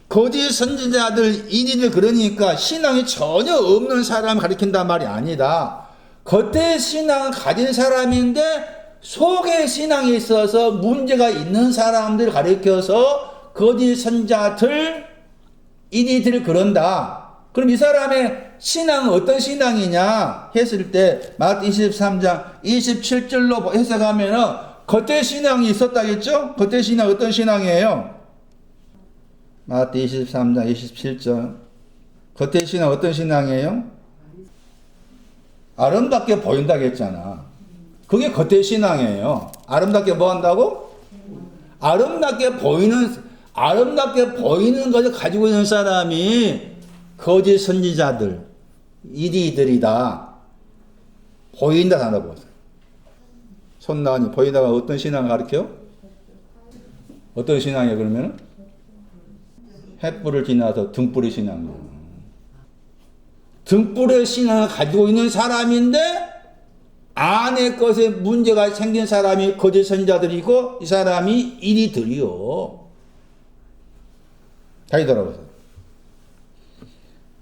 S1: 거짓 선지자들, 이리들 그러니까 신앙이 전혀 없는 사람을 가리킨단 말이 아니다. 겉에 신앙을 가진 사람인데 속에 신앙이 있어서 문제가 있는 사람들 가리켜서 거짓 선지자들, 이리들 그런다. 그럼 이 사람의 신앙은 어떤 신앙이냐 했을 때 마태 23장 27절로 해석하면은 겉에 신앙이 있었다겠죠? 겉에 신앙 어떤 신앙이에요? 마태 23장 27절 겉에 신앙 어떤 신앙이에요? 아름답게 보인다고 했잖아. 그게 겉에 신앙이에요. 아름답게 뭐 한다고? 아름답게 보이는 것을 가지고 있는 사람이 거짓 선지자들, 이리들이다. 보인다 단어 보세요. 손 나오니 보이다가 어떤 신앙을 가르쳐요? 어떤 신앙이에요 그러면은? 횃불을 지나서 등불의 신앙이에요. 등불의 신앙을 가지고 있는 사람인데 안의 것에 문제가 생긴 사람이 거짓 선지자들이고 이 사람이 이리들이요. 다시 돌아보세요.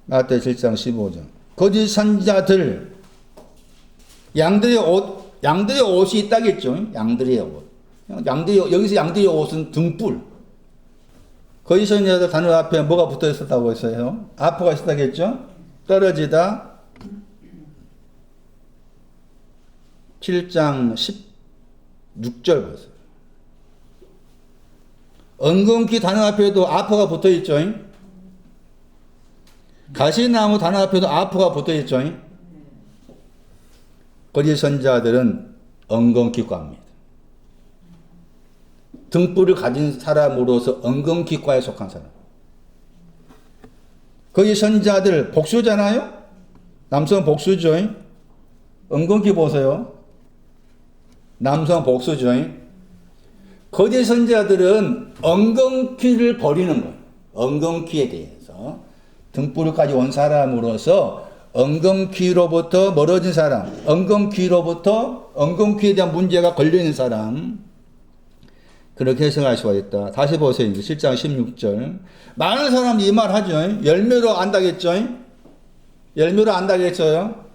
S1: 마태 7장 15절 거짓 선지자들 양들의 옷이 있다겠죠. 양들의 옷. 여기서 양들의 옷은 등불. 거짓 선지자들 단어 앞에 뭐가 붙어 있었다고 했어요? 아포가 있었다겠죠? 떨어지다 7장 16절 보세요. 엉겅퀴 단어 앞에도 아포가 붙어 있죠. 가시나무 단어 앞에도 아포가 붙어 있죠. 거짓 선지자들은 엉겅퀴과입니다. 등불을 가진 사람으로서 엉겅퀴과에 속한 사람. 거짓 선지자들 복수잖아요. 남성 복수죠. 엉겅퀴 보세요. 남성 복수죠. 거짓 선지자들은 엉겅퀴를 버리는 거예요. 엉겅퀴에 대해서 등불을 가지고 온 사람으로서 엉겅퀴로부터 멀어진 사람, 엉겅퀴에 대한 문제가 걸려있는 사람, 그렇게 해석할 수가 있다. 다시 보세요. 7장 16절. 많은 사람이 이 말 하죠. 열매로 안다겠죠. 열매로 안다겠어요.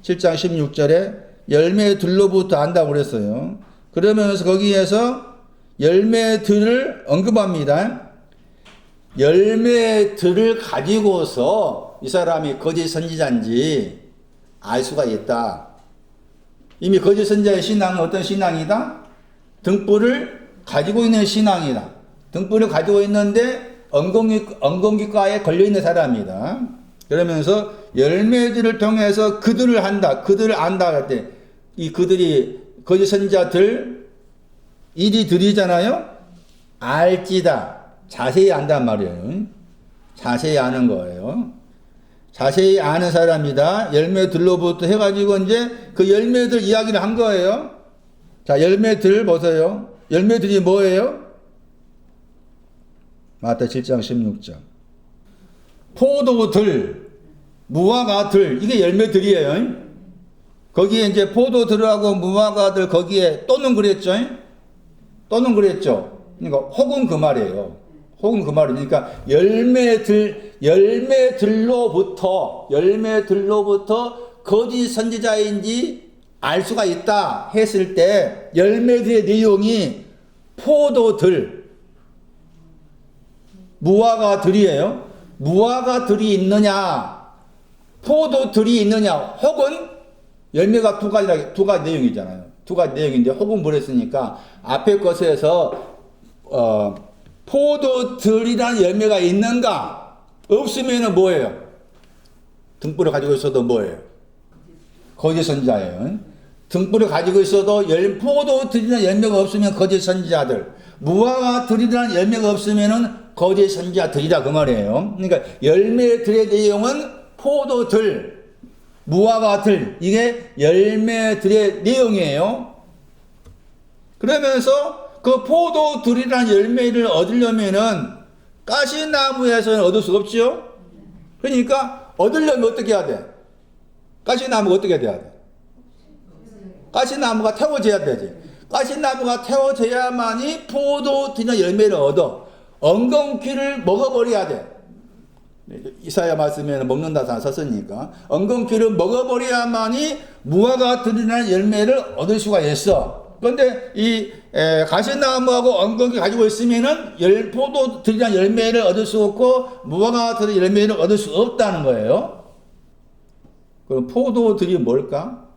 S1: 7장 16절에 열매들로부터 안다고 그랬어요. 그러면서 거기에서 열매들을 언급합니다. 열매들을 가지고서 이 사람이 거짓 선지자인지 알 수가 있다. 이미 거짓 선지자의 신앙은 어떤 신앙이다? 등불을 가지고 있는 신앙이다. 등불을 가지고 있는데 엉겅퀴과에 걸려있는 사람이다. 그러면서 열매들을 통해서 그들을 한다. 그들을 안다 할 때 이 그들이 거짓 선지자들 이리들이잖아요. 알지다. 자세히 안단 말이에요. 자세히 아는 거예요. 자세히 아는 사람이다. 열매들로부터 해가지고 이제 그 열매들 이야기를 한 거예요. 자, 열매들 보세요. 열매들이 뭐예요? 마태 7장 16절. 포도들, 무화과들, 이게 열매들이에요. 거기에 이제 포도들하고 무화과들 거기에 또는 그랬죠. 또는 그랬죠. 그러니까 혹은 그 말이에요. 혹은 그 말이니까 열매들로부터 거짓 선지자인지 알 수가 있다 했을 때 열매들의 내용이 포도들, 무화과들이에요. 무화과들이 있느냐, 포도들이 있느냐, 혹은 열매가 두 가지 내용이잖아요. 두 가지 내용인데 혹은 뭐랬으니까 앞에 것에서 포도들이란 열매가 있는가? 없으면은 뭐예요? 등불을 가지고 있어도 뭐예요? 거짓 선지자예요. 등불을 가지고 있어도 포도들이란 열매가 없으면 거짓 선지자들, 무화과들이란 열매가 없으면은 거짓 선지자들이다 그 말이에요. 그러니까 열매들의 내용은 포도들, 무화과들, 이게 열매들의 내용이에요. 그러면서 그 포도들이란 열매를 얻으려면은 가시나무에서는 얻을 수 없지요. 그러니까 얻으려면 어떻게 해야 돼? 가시나무가 어떻게 돼야 돼? 가시나무가 태워져야 되지. 가시나무가 태워져야만이 포도들이란 열매를 얻어. 엉겅퀴를 먹어버려야 돼. 이사야 말씀에는 먹는다 썼으니까 엉겅퀴를 먹어버려야만이 무화과들이란 열매를 얻을 수가 있어. 그런데 이 가시나무하고 엉겅퀴 가지고 있으면은 포도들이란 열매를 얻을 수 없고 무화과들의 열매를 얻을 수 없다는 거예요. 그럼 포도들이 뭘까?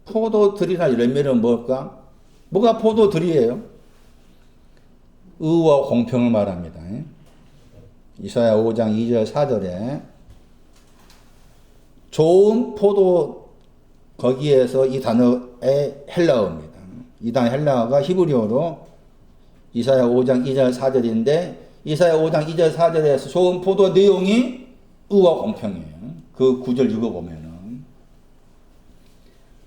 S1: 포도들이란 열매는 뭘까? 뭐가 포도들이에요? 의와 공평을 말합니다. 이사야 5장 2절 4절에 좋은 포도, 거기에서 이 단어의 헬라어입니다. 이 단어 헬라어가 히브리어로 이사야 5장 2절 4절인데 이사야 5장 2절 4절에서 좋은 포도 내용이 의와 공평이에요. 그 구절 읽어보면은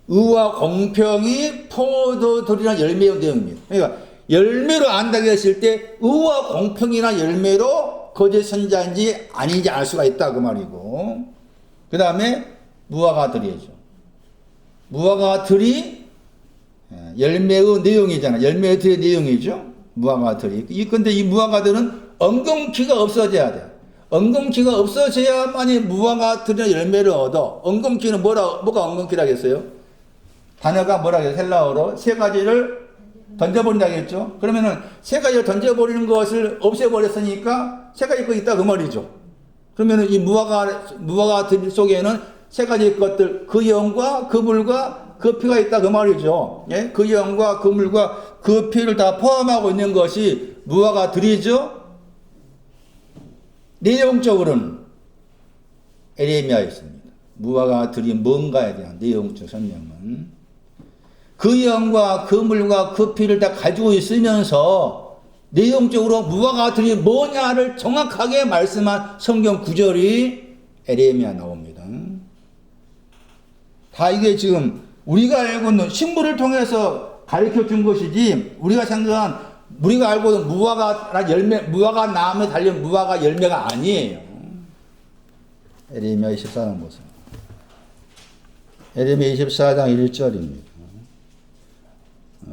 S1: 의와 공평이 포도들이란 열매의 내용입니다. 그러니까 열매로 안다고 했을 때 의와 공평이나 열매로 거짓 선지자인지 아닌지 알 수가 있다 그 말이고, 그 다음에 무화과들이죠. 무화과들이 열매의 내용이잖아. 열매들의 내용이죠. 무화과들이. 근데 이 무화과들은 엉겅퀴가 없어져야 돼. 엉겅퀴가 없어져야만이 무화과들의 열매를 얻어. 엉겅퀴는 뭐가 엉겅퀴라고 했어요? 단어가 뭐라고 해요? 헬라어로 세 가지를 던져버린다고 했죠. 그러면은 세 가지를 던져버리는 것을 없애버렸으니까 세 가지 것이 있다 그 말이죠. 그러면은 이 무화과들 속에는 세 가지 것들, 그 영과 그 물과 그 피가 있다 그 말이죠. 예? 그 영과 그 물과 그 피를 다 포함하고 있는 것이 무화과들이죠. 내용적으로는 에레미야에 있습니다. 무화과들이 뭔가에 대한 내용적 설명은 그 영과 그 물과 그 피를 다 가지고 있으면서 내용적으로 무화과들이 뭐냐를 정확하게 말씀한 성경 구절이 에레미야 나옵니다. 다 이게 지금 우리가 알고 있는 식물을 통해서 가르쳐 준 것이지 우리가 알고 있는 무화과 열매, 무화과 나무에 달린 무화과 열매가 아니에요. 에레미야 24장 보세요. 에레미야 24장 1절입니다.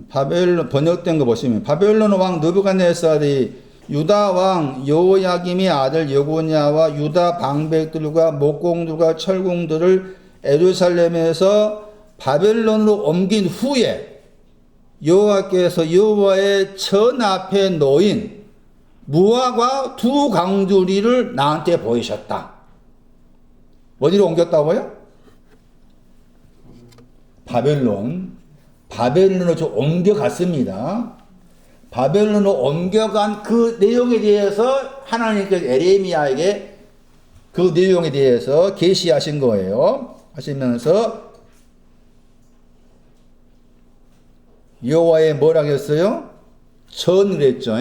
S1: 바벨론 번역된 거 보시면 바벨론 왕 느부갓네살이 유다 왕 여호야김의 아들 여고냐와 유다 방백들과 목공들과 철공들을 예루살렘에서 바벨론으로 옮긴 후에 여호와께서 여호와의 전 앞에 놓인 무화과 두 강주리를 나한테 보이셨다. 어디로 옮겼다고요? 바벨론으로 좀 옮겨갔습니다. 바벨론으로 옮겨간 그 내용에 대해서 하나님께서 에레미야에게 그 내용에 대해서 계시하신 거예요. 하시면서 여호와의 뭐라고 했어요? 전을 했죠.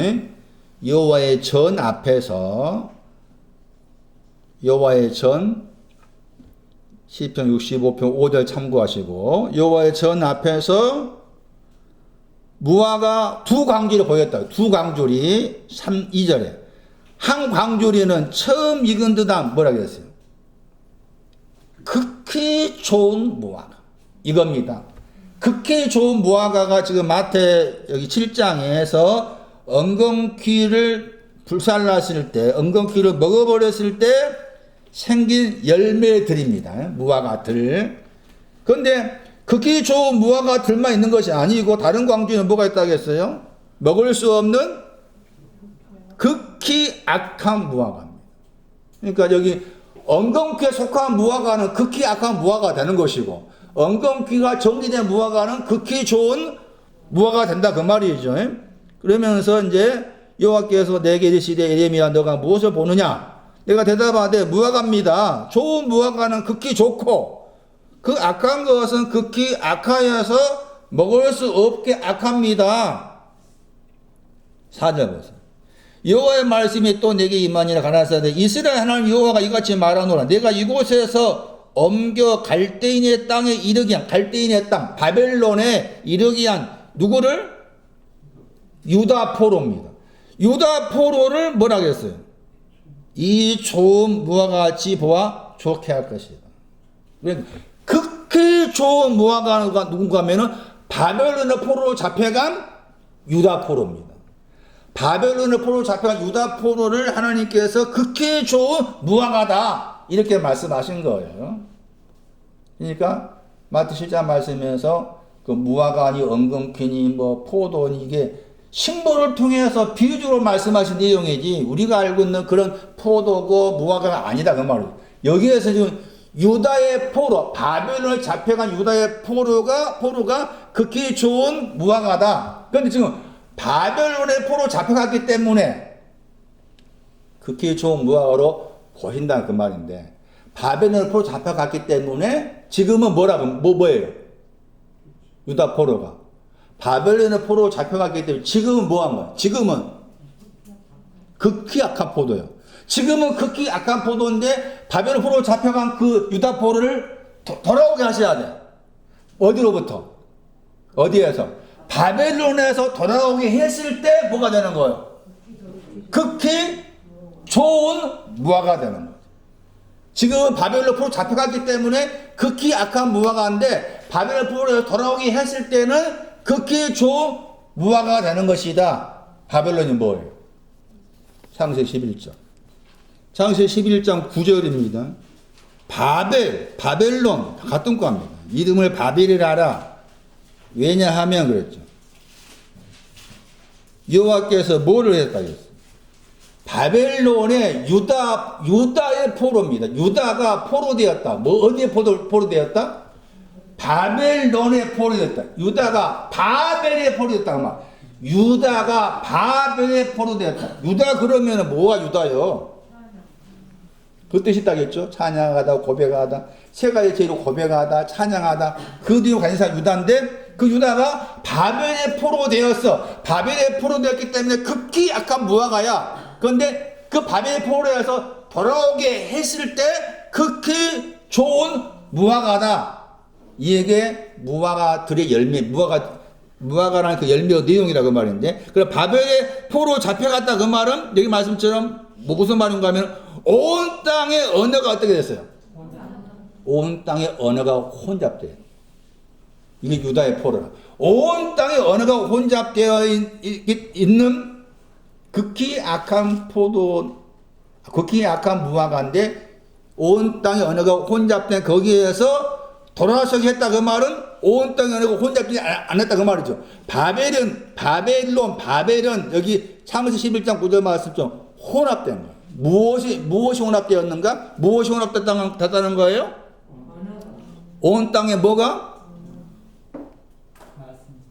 S1: 여호와의 전 앞에서 여호와의 전 시편 65편 5절 참고하시고 여호와의 전 앞에서 무화과 두 강줄이 보였다. 두 강줄이 2절에 한광주리는 처음 익은 듯한 뭐라고 했어요? 극히 좋은 무화과. 이겁니다. 극히 좋은 무화과가 지금 마태 여기 7장에서 엉겅퀴를 불살랐을 때, 엉겅퀴를 먹어버렸을 때 생긴 열매들입니다. 무화과들. 그런데 극히 좋은 무화과들만 있는 것이 아니고 다른 광주에는 뭐가 있다겠어요? 먹을 수 없는 극히 악한 무화과입니다. 그러니까 여기 엉겅퀴에 속한 무화과는 극히 악한 무화과가 되는 것이고, 엉겅퀴가 정리된 무화과는 극히 좋은 무화과가 된다 그 말이죠. 그러면서 이제 여호와께서 내게 이르시되 예레미야 너가 무엇을 보느냐? 내가 대답하되 무화과입니다. 좋은 무화과는 극히 좋고 그 악한 것은 극히 악하여서 먹을 수 없게 악합니다. 4절 보세요. 여호와의 말씀이 또 내게 임하니라 가라사대 이스라엘 하나님 여호와가 이같이 말하노라 내가 이곳에서 옮겨 갈대인의 땅에 이르게 한 갈대인의 땅 바벨론에 이르게 한 누구를? 유다 포로입니다. 유다 포로를 뭐라고 했어요? 이 좋은 무화과같이 보아 좋게 할 것이다. 극히 좋은 무화과가 누군가 하면은 바벨론의 포로로 잡혀간 유다 포로입니다. 바벨론의 포로로 잡혀간 유다 포로를 하나님께서 극히 좋은 무화과다 이렇게 말씀하신 거예요. 그러니까 마태 7장 말씀에서 그 무화과니 엉겅퀴니 뭐 포도니 이게 심보를 통해서 비유적으로 말씀하신 내용이지 우리가 알고 있는 그런 포도고 무화과가 아니다 그 말이에요. 여기에서 지금 유다의 포로 바벨론에 잡혀간 유다의 포로가 극히 좋은 무화과다. 그런데 지금 바벨론의 포로 잡혀갔기 때문에 극히 좋은 무화과로 보인다 그 말인데 바벨론의 포로 잡혀갔기 때문에 지금은 뭐예요? 유다 포로가 바벨론의 포로 잡혀갔기 때문에 지금은 뭐한 거야? 지금은 극히 악한 포도예요. 지금은 극히 악한 포도인데 바벨론 포로 잡혀간 그 유다 포로를 돌아오게 하셔야 돼. 어디로부터? 어디에서? 바벨론에서 돌아오게 했을 때 뭐가 되는 거예요? 극히 좋은 무화과가 되는 거예요. 지금은 바벨론 포로 잡혀갔기 때문에 극히 악한 무화과인데 바벨론 포로에서 돌아오게 했을 때는 극히 좋은 무화과가 되는 것이다. 바벨론이 뭐예요? 창세기 11장. 창세기 11장 9절입니다. 바벨론 같은 겁니다. 이름을 바벨이라 하라. 왜냐하면 그랬죠. 여호와께서 뭐를 했다 그랬어요? 바벨론의 유다의 포로입니다. 유다가 포로되었다. 뭐 어디에 포로되었다? 바벨론의 포로되었다. 유다가 바벨의 포로되었다. 유다가 바벨의 포로되었다. 유다 그러면 뭐가 유다요? 그 뜻이 있다겠죠? 찬양하다, 고백하다, 세 가지 죄로 고백하다, 찬양하다. 그 뒤로 가진 사람 유다인데 그 유다가 바벨의 포로 되었어. 바벨의 포로 되었기 때문에 극히 악한 무화과야. 그런데 그 바벨의 포로에서 돌아오게 했을 때 극히 좋은 무화과다. 이에게 무화과들의 열매, 무화과라는 그 열매의 내용이라고 말인데, 그래 바벨의 포로 잡혀갔다 그 말은 여기 말씀처럼 무슨 말인가 하면 온 땅의 언어가 어떻게 됐어요? 온 땅의 언어가 혼잡돼요. 이게 유다의 포로라. 온 땅의 언어가 혼잡되어 있는 극히 악한 극히 악한 무화과인데 온 땅의 언어가 혼잡된 거기에서 돌아서게 했다 그 말은 온 땅의 언어가 혼잡되지 않았다 그 말이죠. 바벨은 여기 창세기 11장 9절 말씀처럼 혼합된 거예요. 무엇이 혼합되었는가? 무엇이 혼합됐다는 거예요? 온 땅에 뭐가?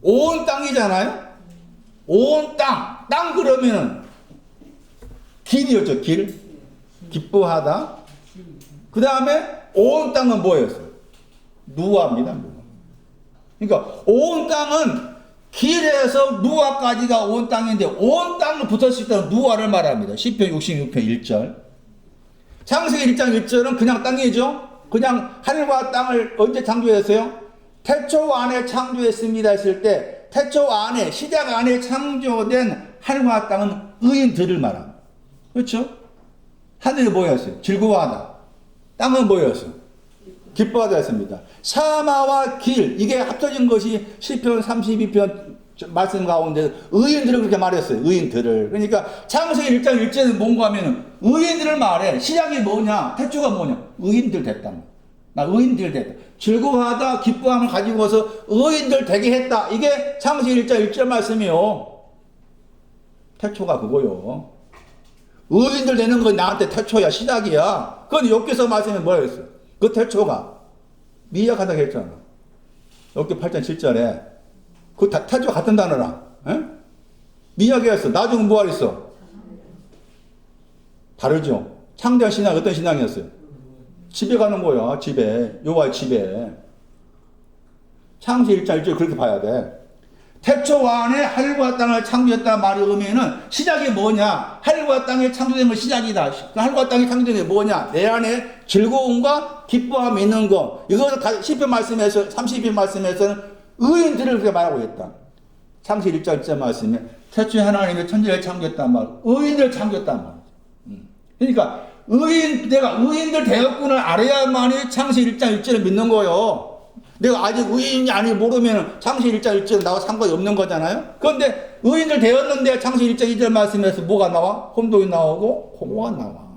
S1: 온 땅이잖아요? 온 땅 그러면은 길이었죠, 길. 기뻐하다. 그 다음에 온 땅은 뭐였어요? 누아입니다, 누아. 그러니까 온 땅은 길에서 누아까지가 온 땅인데 온 땅을 붙었을 때는 누아를 말합니다. 시편 66편 1절. 창세기 1장 1절은 그냥 땅이죠. 그냥 하늘과 땅을 언제 창조했어요? 태초 안에 창조했습니다 했을 때 태초 안에 시작 안에 창조된 하늘과 땅은 의인들을 말합니다. 그렇죠? 하늘이 뭐였어요? 즐거워하다. 땅은 뭐였어요? 기뻐하다 했습니다. 사마와 길, 이게 합쳐진 것이 시편 32편 말씀 가운데 의인들을 그렇게 말했어요. 의인들을. 그러니까 창세기 1장 1절은 뭔가 하면 의인들을 말해. 시작이 뭐냐? 태초가 뭐냐? 의인들 됐다. 나 의인들 됐다. 즐거워하다, 기뻐함을 가지고서 의인들 되게 했다. 이게 창세기 1장 1절 말씀이요. 태초가 그거요. 의인들 되는 건 나한테 태초야, 시작이야. 그건 욥기서 말씀에 뭐라 했어요? 그 태초가 미약하다고 했잖아. 욥기 8장 7절에 그 태초 같은 단어랑 미약했어. 나중에 뭐 하랬어? 다르죠. 창조한 신앙 어떤 신앙이었어요? 집에 가는 거야. 집에. 여호와의 집에. 창세기 1장 1절 그렇게 봐야 돼. 태초 안에 하늘과 땅을 창조했다 말의 의미는 시작이 뭐냐? 하늘과 땅이 창조된 건 시작이다. 하늘과 땅이 창조된 게 뭐냐? 내 안에 즐거움과 기뻐함이 있는 거. 이것을 시편 말씀에서 32편 말씀에서는 의인들을 그렇게 말하고 있다. 창세기 1장 1절 말씀에 태초에 하나님이 천지를 창조했단 말. 의인들을 창조했단 말. 그러니까 내가 의인들 되었구나 알아야만이 창세기 1장 1절을 믿는 거예요. 내가 아직 의인이 아니 모르면 창세기 1장 1절은 나와 상관이 없는 거잖아요. 그런데 의인들 되었는데 창세기 1장 2절 말씀에서 뭐가 나와? 혼돈이 나오고 호모가 나와.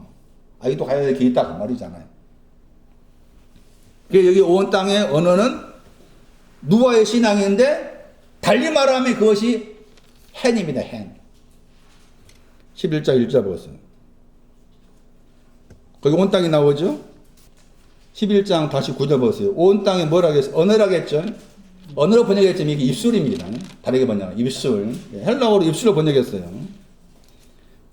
S1: 아직도 가야 될 길이 있다 그 말이잖아요. 그래서 여기 온 땅의 언어는 누아의 신앙인데 달리 말하면 그것이 헨입니다. 헨. 11장 1절 보세요. 거기 온 땅이 나오죠? 11장 다시 9절 보세요. 온 땅에 뭐라 하겠어요? 언어라겠죠? 언어로 번역했지만 이게 입술입니다. 다르게 번역, 입술. 헬라어로 입술로 번역했어요.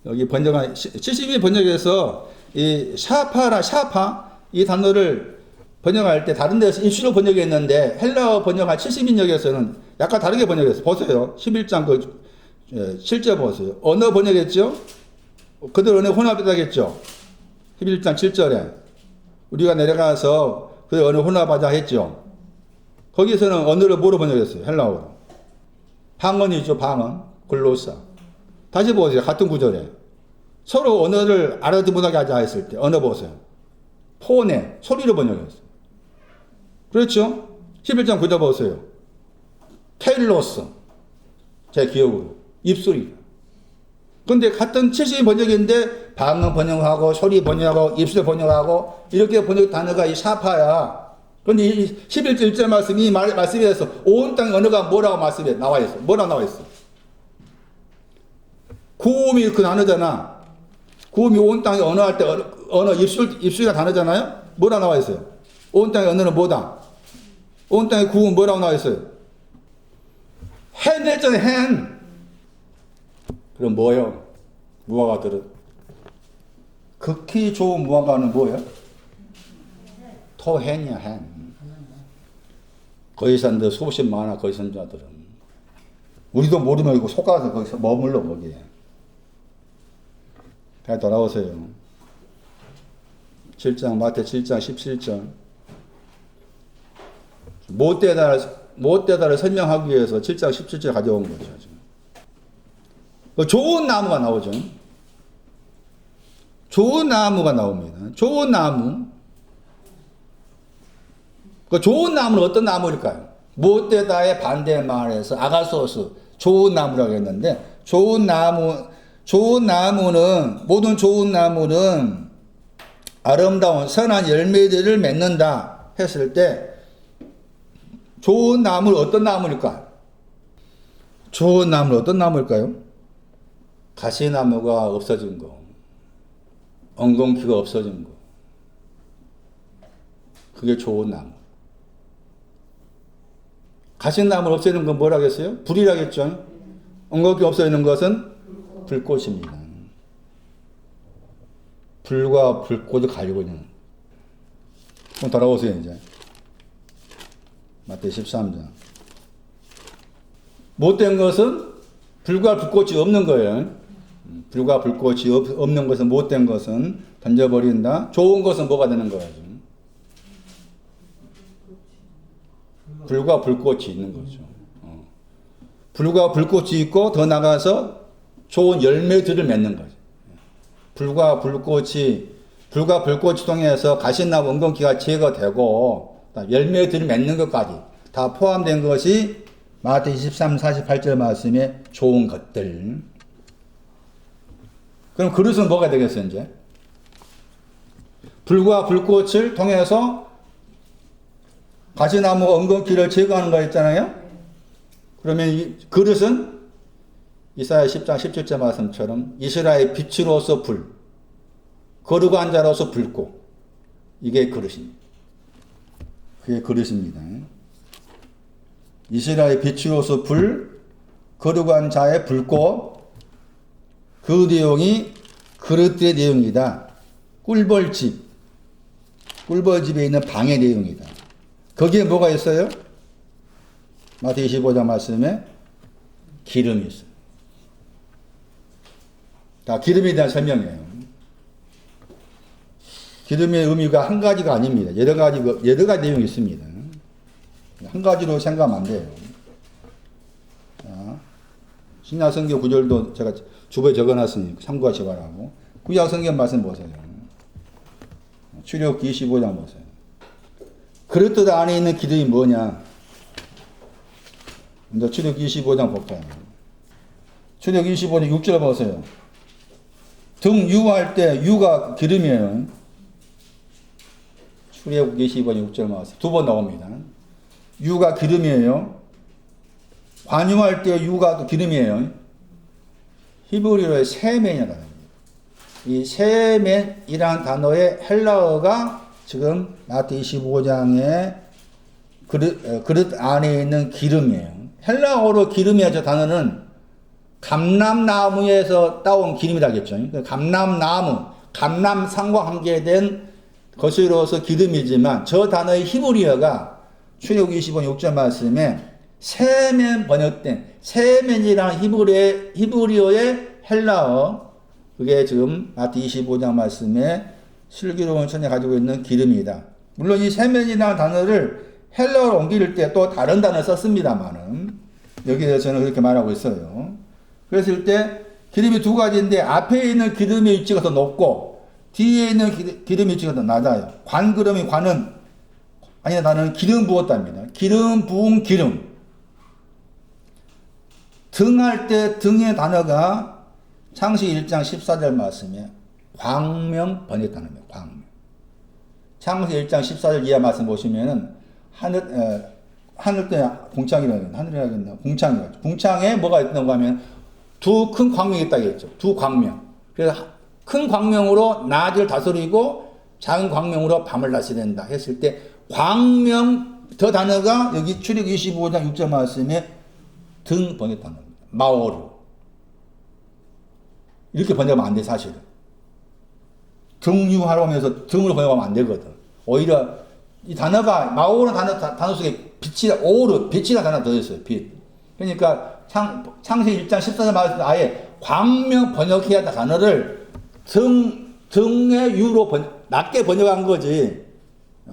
S1: 여기 번역한, 72 번역에서 이 샤파, 이 단어를 번역할 때 다른 데서 입술로 번역했는데 헬라어 번역한 72역에서는 약간 다르게 번역했어요. 보세요. 11장 그 7절 보세요. 언어 번역했죠? 그들 언어 혼합이다겠죠? 11장 7절에. 우리가 내려가서 그 언어 혼합하자 했죠. 거기서는 언어를 뭐로 번역했어요? 헬라어로. 방언이죠, 방언. 글로사. 다시 보세요. 같은 구절에. 서로 언어를 알아듣게 하자 했을 때, 언어 보세요. 폰에, 소리로 번역했어요. 그렇죠? 11장 9절 보세요. 테일로스. 제 기억으로. 입술이. 근데 같은 70 번역인데 방언 번역하고 소리 번역하고 입술 번역하고 이렇게 번역 단어가 이 샤파야. 그런데 이 11절 1절 말씀이 말씀에서 온 땅의 언어가 뭐라고 말씀에 나와 있어? 뭐라고 나와 있어? 구음이 그 단어잖아. 구음이 온 땅의 언어 할 때 언어 입술이가 단어잖아요. 뭐라고 나와 있어요? 온 땅의 언어는 뭐다? 온 땅의 구음 뭐라고 나와 있어요? 헨 했잖아요. 헨. 그럼 뭐예요? 무화과들은 극히 좋은 무화과는 뭐예요? 토헨이야. 헨. 거기산들 수십 많아. 거기산자들은 우리도 모르면 이거 속아서 거기서 머물러 거기에. 다시 돌아오세요. 7장 마태 7장 17절 못되다를 설명하기 위해서 7장 17절 가져온 거죠. 좋은 나무가 나오죠. 좋은 나무가 나옵니다. 좋은 나무. 그 좋은 나무는 어떤 나무일까요? 못되다의 반대말에서 아가소스, 좋은 나무라고 했는데, 좋은 나무는, 모든 좋은 나무는 아름다운 선한 열매들을 맺는다 했을 때, 좋은 나무는 어떤 나무일까요? 좋은 나무는 어떤 나무일까요? 가시나무가 없어진 거, 엉겅퀴가 없어진 거, 그게 좋은 나무. 가시나무를 없애는 건 뭐라겠어요? 불이라겠죠? 엉겅퀴 없어지는 것은 불꽃입니다. 불과 불꽃을 가지고 있는. 그럼 돌아오세요, 이제. 마태 13장. 못된 것은 불과 불꽃이 없는 거예요. 불과 불꽃이 없는 것은, 못된 것은 던져버린다. 좋은 것은 뭐가 되는 거예요? 불과 불꽃이 있는 거죠. 불과 불꽃이 있고 더 나가서 좋은 열매들을 맺는 거죠. 불과 불꽃이 통해서 가시나무 은근기가 제거되고 열매들을 맺는 것까지 다 포함된 것이 마태복음 23, 48절 말씀에 좋은 것들. 그럼 그릇은 뭐가 되겠어요, 이제? 불과 불꽃을 통해서 가시나무 은근기를 제거하는 거 있잖아요? 그러면 이 그릇은 이사야 10장 17절 말씀처럼 이스라엘 빛으로서 불, 거룩한 자로서 붉고, 이게 그릇입니다. 그게 그릇입니다. 이스라엘 빛으로서 불, 거룩한 자의 붉고, 그 내용이 그릇들의 내용이다. 꿀벌집에 있는 방의 내용이다. 거기에 뭐가 있어요? 마태복음 25장 말씀에 기름이 있어요. 다 기름에 대한 설명이에요. 기름의 의미가 한 가지가 아닙니다. 여러 가지 내용이 있습니다. 한 가지로 생각하면 안 돼요. 신약 성경 구절도 제가 주보에 적어놨으니 참고하시 바라고. 구약 성경 말씀 보세요. 출애굽기 25장 보세요. 그릇들 안에 있는 기름이 뭐냐? 먼저 출애굽기 25장 볼까요? 출애굽기 25장 6절 보세요. 등 유할 때 유가 기름이에요. 출애굽기 25장 6절 말씀 두 번 나옵니다. 유가 기름이에요. 관유할 때 유가 또 기름이에요. 히브리어의 세멘이라는 단어입니다. 이 세멘이라는 단어의 헬라어가 지금 마태 25장의 그릇 안에 있는 기름이에요. 헬라어로 기름이야 저 단어는 감람나무에서 따온 기름이라겠죠. 감람나무, 감람산과 관계된 것으로서 기름이지만 저 단어의 히브리어가 출애굽기 25장 6절 말씀에 세멘 번역된 세멘이라는 히브리어의 헬라어, 그게 지금 마태 25장 말씀에 슬기로운 천에 가지고 있는 기름이다. 물론 이 세멘이라는 단어를 헬라어로 옮길 때 또 다른 단어를 썼습니다만은 여기에서는 그렇게 말하고 있어요. 그랬을 때 기름이 두 가지인데 앞에 있는 기름의 위치가 더 높고 뒤에 있는 기름의 위치가 더 낮아요. 관그름이 관은 아니 나는 기름 부었답니다. 기름 부은 기름. 등할 때 등의 단어가 창세기 1장 14절 말씀에 광명 번역 단어입니다. 광명. 창세기 1장 14절 이하 말씀 보시면은 하늘 때 공창이라는 하늘이라겠나 공창이라죠. 공창에 뭐가 있다고 하면 두 큰 광명이 있다고 했죠. 두 광명. 그래서 큰 광명으로 낮을 다스리고 작은 광명으로 밤을 다스린다 했을 때 광명 더 단어가 여기 출애굽기 25장 6절 말씀에 등 번역 단어입니다. 마오르. 이렇게 번역하면 안 돼, 사실은. 등유하라고 하면서 등으로 번역하면 안 되거든. 오히려 이 단어가 마오르 단어 속에 빛이라는 단어가 들어있어요. 빛. 그러니까 창세기 1장 14절 말씀 아예 광명 번역해야 할 단어를 등의 유로 낮게 번역한 거지.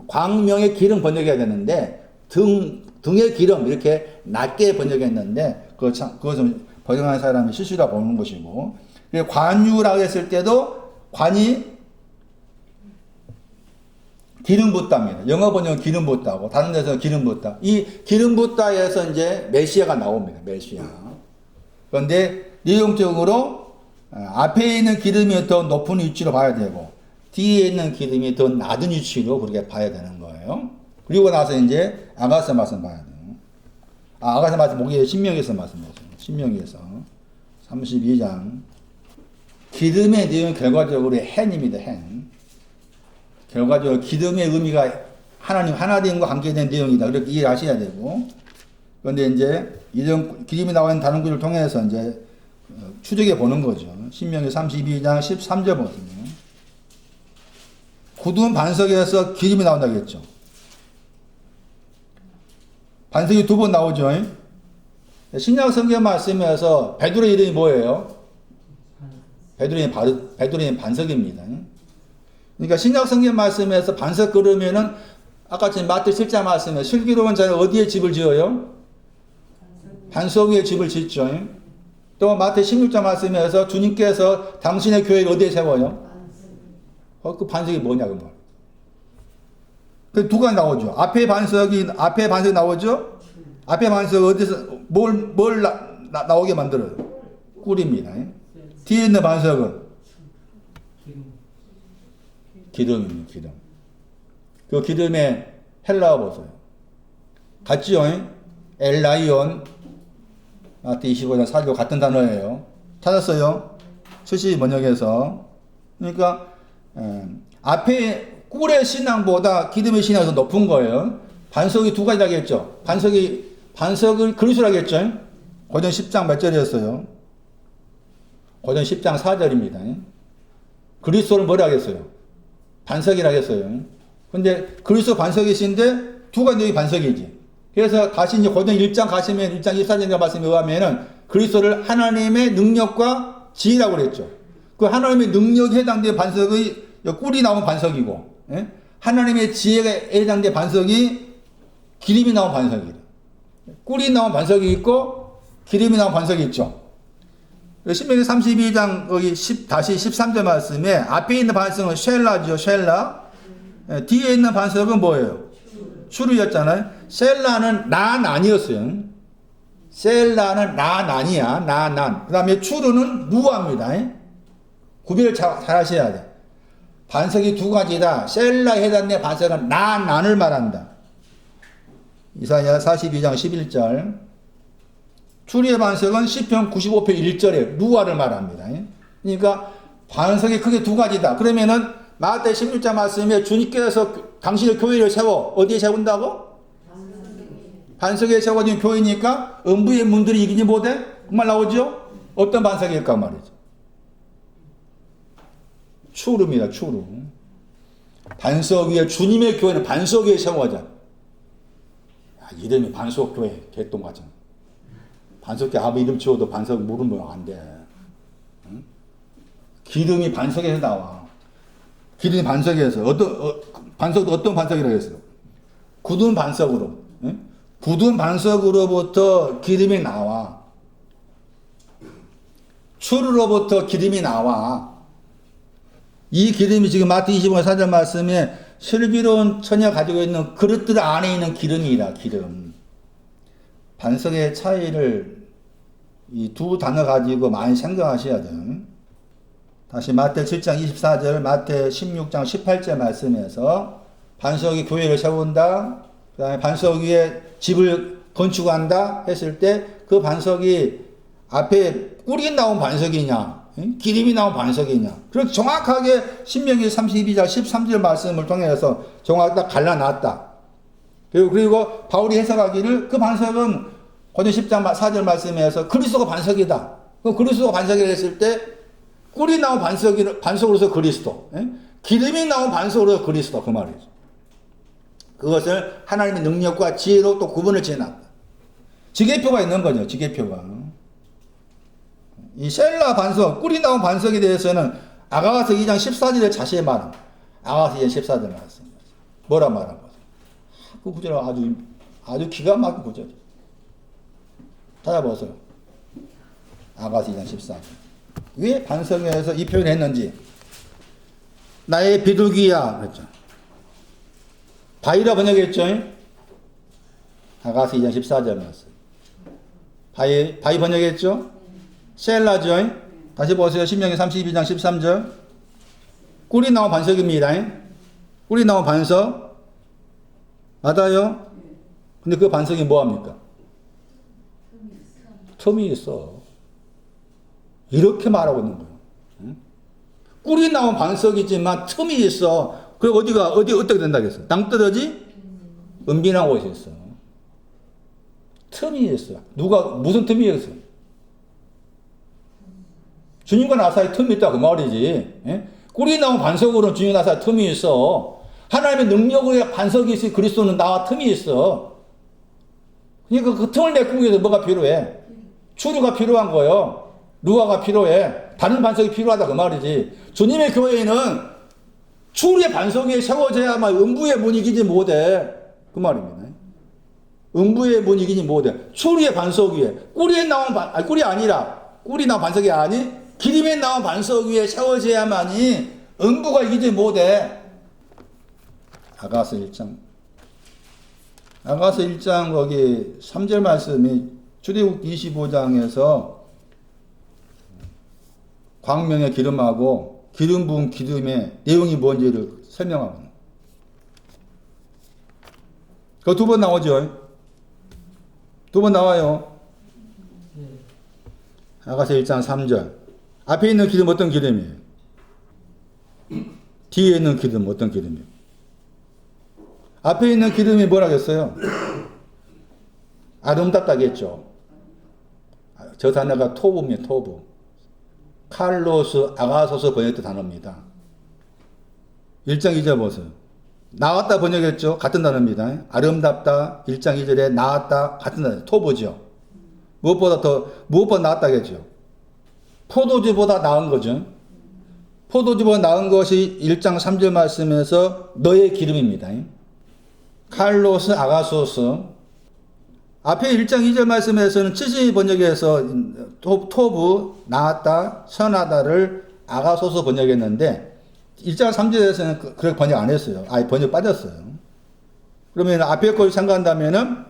S1: 광명의 기름 번역해야 되는데 등의 기름 이렇게 낮게 번역했는데 그것은 번역한 사람이 실수라고 보는 것이고, 관유라고 했을 때도 관이 기름 붓다입니다. 영어 번역은 기름 붓다고, 다른 데서는 기름 붓다. 이 기름 붓다에서 이제 메시아가 나옵니다. 메시아. 그런데 내용적으로 앞에 있는 기름이 더 높은 위치로 봐야 되고 뒤에 있는 기름이 더 낮은 위치로 그렇게 봐야 되는 거예요. 그리고 나서 이제 아가서 말씀 봐야 돼요. 아가서 말씀 보기에 신명기에서 말씀 보세요. 신명기에서 32장. 기름의 내용은 결과적으로 hen입니다. hen. 결과적으로 기름의 의미가 하나님과 관계된 내용이다. 그렇게 이해하셔야 되고. 그런데 이제 이런 기름이 나와 있는 다른 구절을 통해서 이제 추적해 보는 거죠. 신명기 32장 13절 보거든요. 굳은 반석에서 기름이 나온다고 했죠. 반석이 두 번 나오죠. 신약 성경 말씀에서 베드로의 이름이 뭐예요? 베드로의 반석입니다. 그러니까 신약 성경 말씀에서 반석 그러면은 아까 전 마태 7장 말씀에 슬기로운 자는 어디에 집을 지어요? 반석 위에 집을 짓죠. 또 마태 16장 말씀에서 주님께서 당신의 교회를 어디에 세워요? 그 반석이 뭐냐 그 말. 그 두 가지 나오죠. 앞에 반석이 나오죠. 앞에 반석 어디서 뭘 나오게 만들어요? 꿀입니다. 뒤에 있는 반석은 기름입니다. 기름. 그 기름의 헬라어 보세요. 같지요? 엘라이온. 마태 25장 4절 같은 단어예요. 찾았어요? 70번역에서. 그러니까 앞에 꿀의 신앙보다 기름의 신앙이 더 높은 거예요. 반석이 두 가지라고 했죠. 반석을 그리스도라고 했죠. 고전 10장 몇 절이었어요? 고전 10장 4절입니다. 그리스도를 뭐라고 했어요? 반석이라고 했어요. 근데 그리스도 반석이신데 두 가지 반석이지. 그래서 다시 이제 고전 1장 가시면 1장 24절의 말씀에 의하면은 그리스도를 하나님의 능력과 지혜라고 그랬죠. 그 하나님의 능력에 해당된 반석의 꿀이 나온 반석이고, 예? 하나님의 지혜에 해당된 반석이 기름이 나온 반석이다. 꿀이 나온 반석이 있고 기름이 나온 반석이 있죠. 신명기 32장 거기 다시 13절 말씀에 앞에 있는 반석은 쉘라죠. 쉘라. 예, 뒤에 있는 반석은 뭐예요? 추루였잖아요. 셀라는 난아니었어요. 셀라는 난아니야. 난. 그 다음에 추루는 누아입니다. 구별을 잘 하셔야 돼. 반석이 두 가지다. 셀라에 해당된 반석은 난을 말한다. 이사야 42장 11절. 추루의 반석은 시편 95편 1절에 누아를 말합니다. 그러니까 반석이 크게 두 가지다. 그러면은 마태 16장 말씀에 주님께서 당신의 교회를 세워 어디에 세운다고? 반석에 세워진 교회니까 음부의 문들이 이기지 못해? 그 말 나오죠? 어떤 반석일까 말이죠. 추루입니다. 추루. 반석 위에 주님의 교회는 반석 위에 세워져. 이름이 반석교회 개똥같은. 반석교회 아무 이름 지어도 반석 모르면 안 돼. 응? 기름이 반석에서 나와. 기름이 반석에서 반석도 어떤 반석이라고 했어요? 굳은 반석으로. 응? 굳은 반석으로부터 기름이 나와. 추루로부터 기름이 나와. 이 기름이 지금 마태 25장 4절 말씀에 슬기로운 처녀가 가지고 있는 그릇들 안에 있는 기름이다. 기름. 반석의 차이를 이 두 단어 가지고 많이 생각하셔야 돼요. 다시 마태 7장 24절, 마태 16장 18절 말씀에서 반석이 교회를 세운다. 그 다음에 반석 위에 집을 건축한다 했을 때 그 반석이 앞에 꿀이 나온 반석이냐, 기름이 나온 반석이냐. 그렇게 정확하게 신명기 32장 13절 말씀을 통해서 정확하게 딱 갈라놨다. 그리고 바울이 해석하기를 그 반석은 고전 10장 4절 말씀에서 그리스도가 반석이다. 그 그리스도가 반석이라 했을 때 꿀이 나온 반석으로서 그리스도, 기름이 나온 반석으로서 그리스도 그 말이죠. 그것을 하나님의 능력과 지혜로 또 구분을 지어놨다. 지계표가 있는 거죠. 지계표가. 이 셀라 반석, 꿀이 나온 반석에 대해서는 아가서 2장 14절에 자세히 말합니다. 아가서 2장 14절 말씀. 뭐라 말한 거죠? 그 구절 아주 기가 막힌 구절이죠. 찾아보세요. 아가서 2장 14절. 왜 반석에서 이 표현을 했는지. 나의 비둘기야 그랬죠. 바위라 번역했죠. 아가서 2장 14절 말씀. 바위 번역했죠. 셀라죠. 다시 보세요. 신명기 32장 13절. 꿀이 나온 반석입니다. 꿀이 나온 반석. 맞아요? 근데 그 반석이 뭐합니까? 틈이 있어. 이렇게 말하고 있는 거예요. 꿀이 나온 반석이지만 틈이 있어. 그리고 어떻게 된다겠어? 낭떠러지? 은빈한 곳이 있어. 틈이 있어. 무슨 틈이 있어? 주님과 나 사이에 틈이 있다 그 말이지. 꿀이 나온 반석으로는 주님과 나 사이에 틈이 있어. 하나님의 능력의 반석이 있어. 그리스도는 나와 틈이 있어. 그러니까 그 틈을 메꾸기 위해서 뭐가 필요해? 추루가 필요한 거예요. 루아가 필요해. 다른 반석이 필요하다 그 말이지. 주님의 교회에는 추루의 반석 위에 세워져야만 음부의 문이 이기지 못해. 그 말입니다. 음부의 문이 이기지 못해. 추루의 반석 위에 꿀이 나온 꿀이 아니라 꿀이 나온 반석이 아니 기름이 나온 반석 위에 세워져야만이 음부가 이기지 못해. 아가서 1장 거기 3절 말씀이 출애굽기 25장에서 광명의 기름하고 기름 부은 기름의 내용이 뭔지를 설명하고 그거 2번 나오죠. 2번 나와요. 아가서 1장 3절. 앞에 있는 기름 어떤 기름이에요? 뒤에 있는 기름 어떤 기름이에요? 앞에 있는 기름이 뭐라겠어요? 아름답다겠죠. 저 단어가 토부입니다. 토부. 칼로스 아가소스 번역된 단어입니다. 1장 2절 보세요. 나왔다 번역했죠. 같은 단어입니다. 아름답다 1장 2절에 나왔다 같은 단어 토부죠. 무엇보다 나았다겠죠. 포도주보다 나은 거죠. 포도주보다 나은 것이 1장 3절 말씀에서 너의 기름입니다. 칼로스 아가소스. 앞에 1장 2절 말씀에서는 70 번역에서 토부 나았다 선하다를 아가소스 번역했는데 1장 3절에서는 그렇게 번역 안 했어요. 아예 번역 빠졌어요. 그러면 앞에 걸 생각한다면은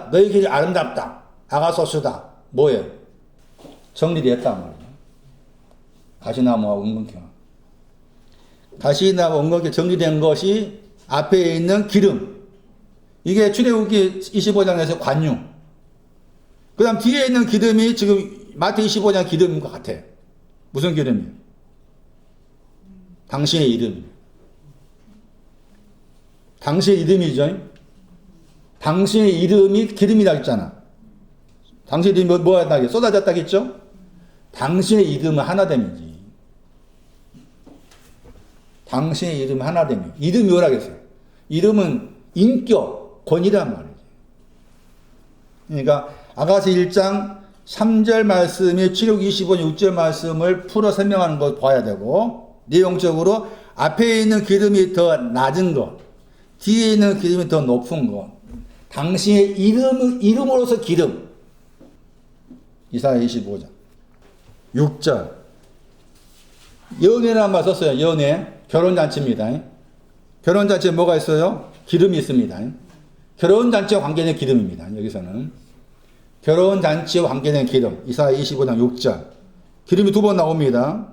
S1: 너희 길이 아름답다. 아가소스다. 뭐예요? 정리됐단 말이에요. 가시나무와 엉겅퀴. 가시나무와 엉겅퀴 정리된 것이 앞에 있는 기름. 이게 출애굽기 25장에서 관유. 그 다음 뒤에 있는 기름이 지금 마태 25장 기름인 것 같아. 무슨 기름이에요? 당신의 이름. 당신의 이름이죠. 당신의 이름이 기름이라 했잖아. 당신의 이름이 뭐 한다겠죠? 쏟아졌다겠죠? 당신의 이름은 하나됨이지. 당신의 이름은 하나됨이. 이름이 뭐라겠어요? 이름은 인격, 권위란 말이지. 그러니까 아가서 1장 3절 말씀이 출애굽기 25장 6절 말씀을 풀어 설명하는 걸 봐야 되고 내용적으로 앞에 있는 기름이 더 낮은 것, 뒤에 있는 기름이 더 높은 것. 당신의 이름으로서 기름. 이사야 25장 6절. 연회라는 말 썼어요. 연회. 결혼잔치입니다. 결혼잔치에 뭐가 있어요? 기름이 있습니다. 결혼잔치와 관계된 기름입니다. 여기서는. 결혼잔치와 관계된 기름. 이사야 25장 6절. 기름이 2번 나옵니다.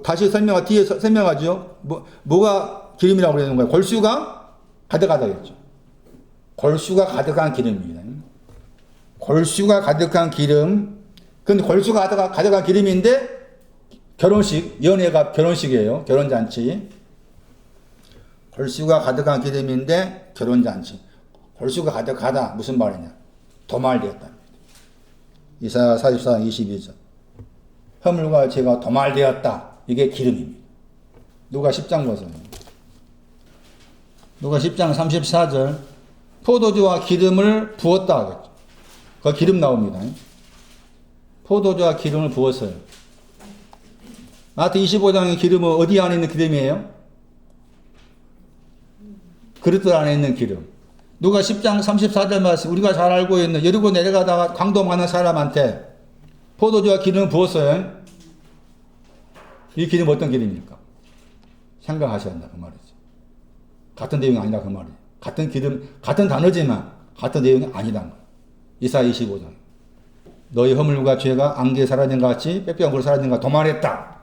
S1: 다시 뒤에 설명하죠. 뭐가 기름이라고 그러는 거예요? 골수가 가득하다겠죠. 골수가 가득한 기름입니다. 골수가 가득한 기름. 근데 골수가 가득한 기름인데 결혼식, 연애가 결혼식이에요. 결혼잔치. 골수가 가득한 기름인데 결혼잔치. 골수가 가득하다. 무슨 말이냐? 도말되었다. 이사야 44장 22절. 허물과 죄가 도말되었다. 이게 기름입니다. 누가 10장 보세요. 누가 10장 34절. 포도주와 기름을 부었다 하겠죠. 그 기름 나옵니다. 포도주와 기름을 부었어요. 마태 25장의 기름은 어디 안에 있는 기름이에요? 그릇들 안에 있는 기름. 누가 10장 34절 말씀 우리가 잘 알고 있는 여리고 내려가다가 강도 많은 사람한테 포도주와 기름을 부었어요. 이 기름 어떤 기름입니까? 생각하셔야 한다 그 말이죠. 같은 내용이 아니다 그 말이에요. 같은 기름, 같은 단어지만 같은 내용이 아니다는 거예요. 이사야 25장. 너희 허물과 죄가 안개에 사라진 것 같이 빽빽한 사라진 것 도말했다.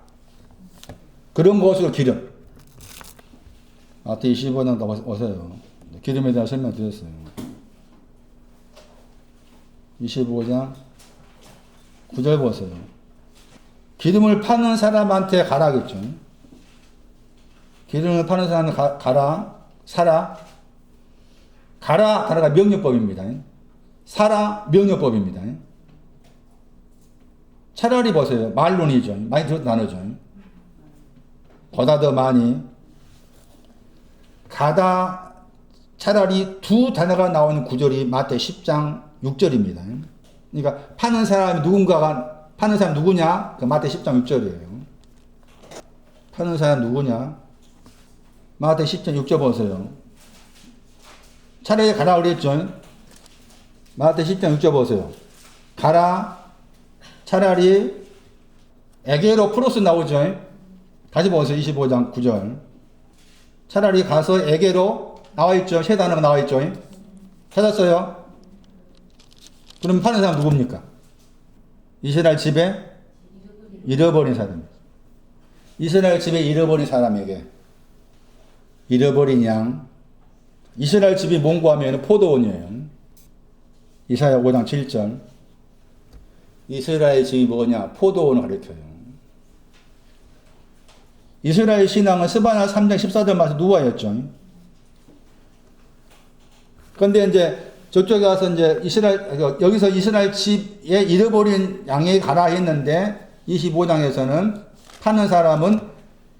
S1: 그런 것으로 기름. 마태 25장 오세요. 기름에 대한 설명 드렸어요. 25장 9절 보세요. 기름을 파는 사람한테 가라겠죠. 기름을 파는 사람한테 가라, 사라. 가라가 명령법입니다. 사라, 명령법입니다. 차라리 보세요. 말론이죠. 많이 들었던 단어죠. 보다 더 많이. 가다, 차라리 두 단어가 나오는 구절이 마태 10장 6절입니다. 그러니까 파는 사람이 파는 사람 누구냐? 그 마태 10장 6절이에요. 파는 사람 누구냐? 마태 10장 6절 보세요. 차라리 가라 그랬죠. 마태 10장 6절 보세요. 가라. 차라리 에게로 플러스 나오죠. 다시 보세요. 25장 9절. 차라리 가서 에게로 나와있죠. 세 단어가 나와있죠. 찾았어요? 그럼 파는 사람 누굽니까? 이스라엘 집에 잃어버린 사람입니다. 이스라엘 집에 잃어버린 사람에게 잃어버린 양. 이스라엘 집이 뭔고 하면 포도원이에요. 이사야 5장 7절. 이스라엘 집이 뭐냐? 포도원을 가리켜요. 이스라엘 신앙은 스바냐 3장 14절 말씀 누가였죠. 그런데 이제 저쪽에 가서 이제 여기서 이스라엘 집에 잃어버린 양에 가라 했는데 25장에서는 파는 사람은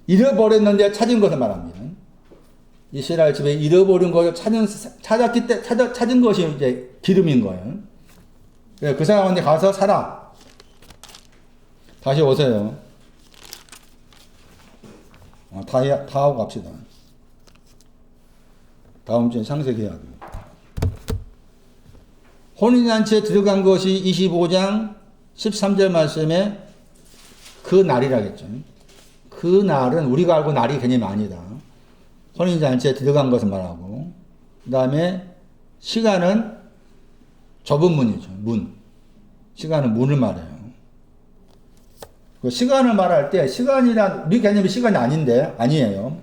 S1: 잃어버렸는데 찾은 것을 말합니다. 이스라엘 집에 잃어버린 것을 찾은 것이 이제 기름인 거예요. 그 사람한테 가서 사라. 다시 오세요. 다 하고 갑시다. 다음 주에 상세히 해야 돼요. 혼인잔치에 들어간 것이 25장 13절 말씀에 그 날이라겠죠. 그 날은 우리가 알고 날이 개념이 아니다. 혼인잔치에 들어간 것을 말하고, 그 다음에 시간은 좁은 문이죠. 문. 시간은 문을 말해요. 그 시간을 말할 때 시간이란 우리 개념이 시간이 아니에요.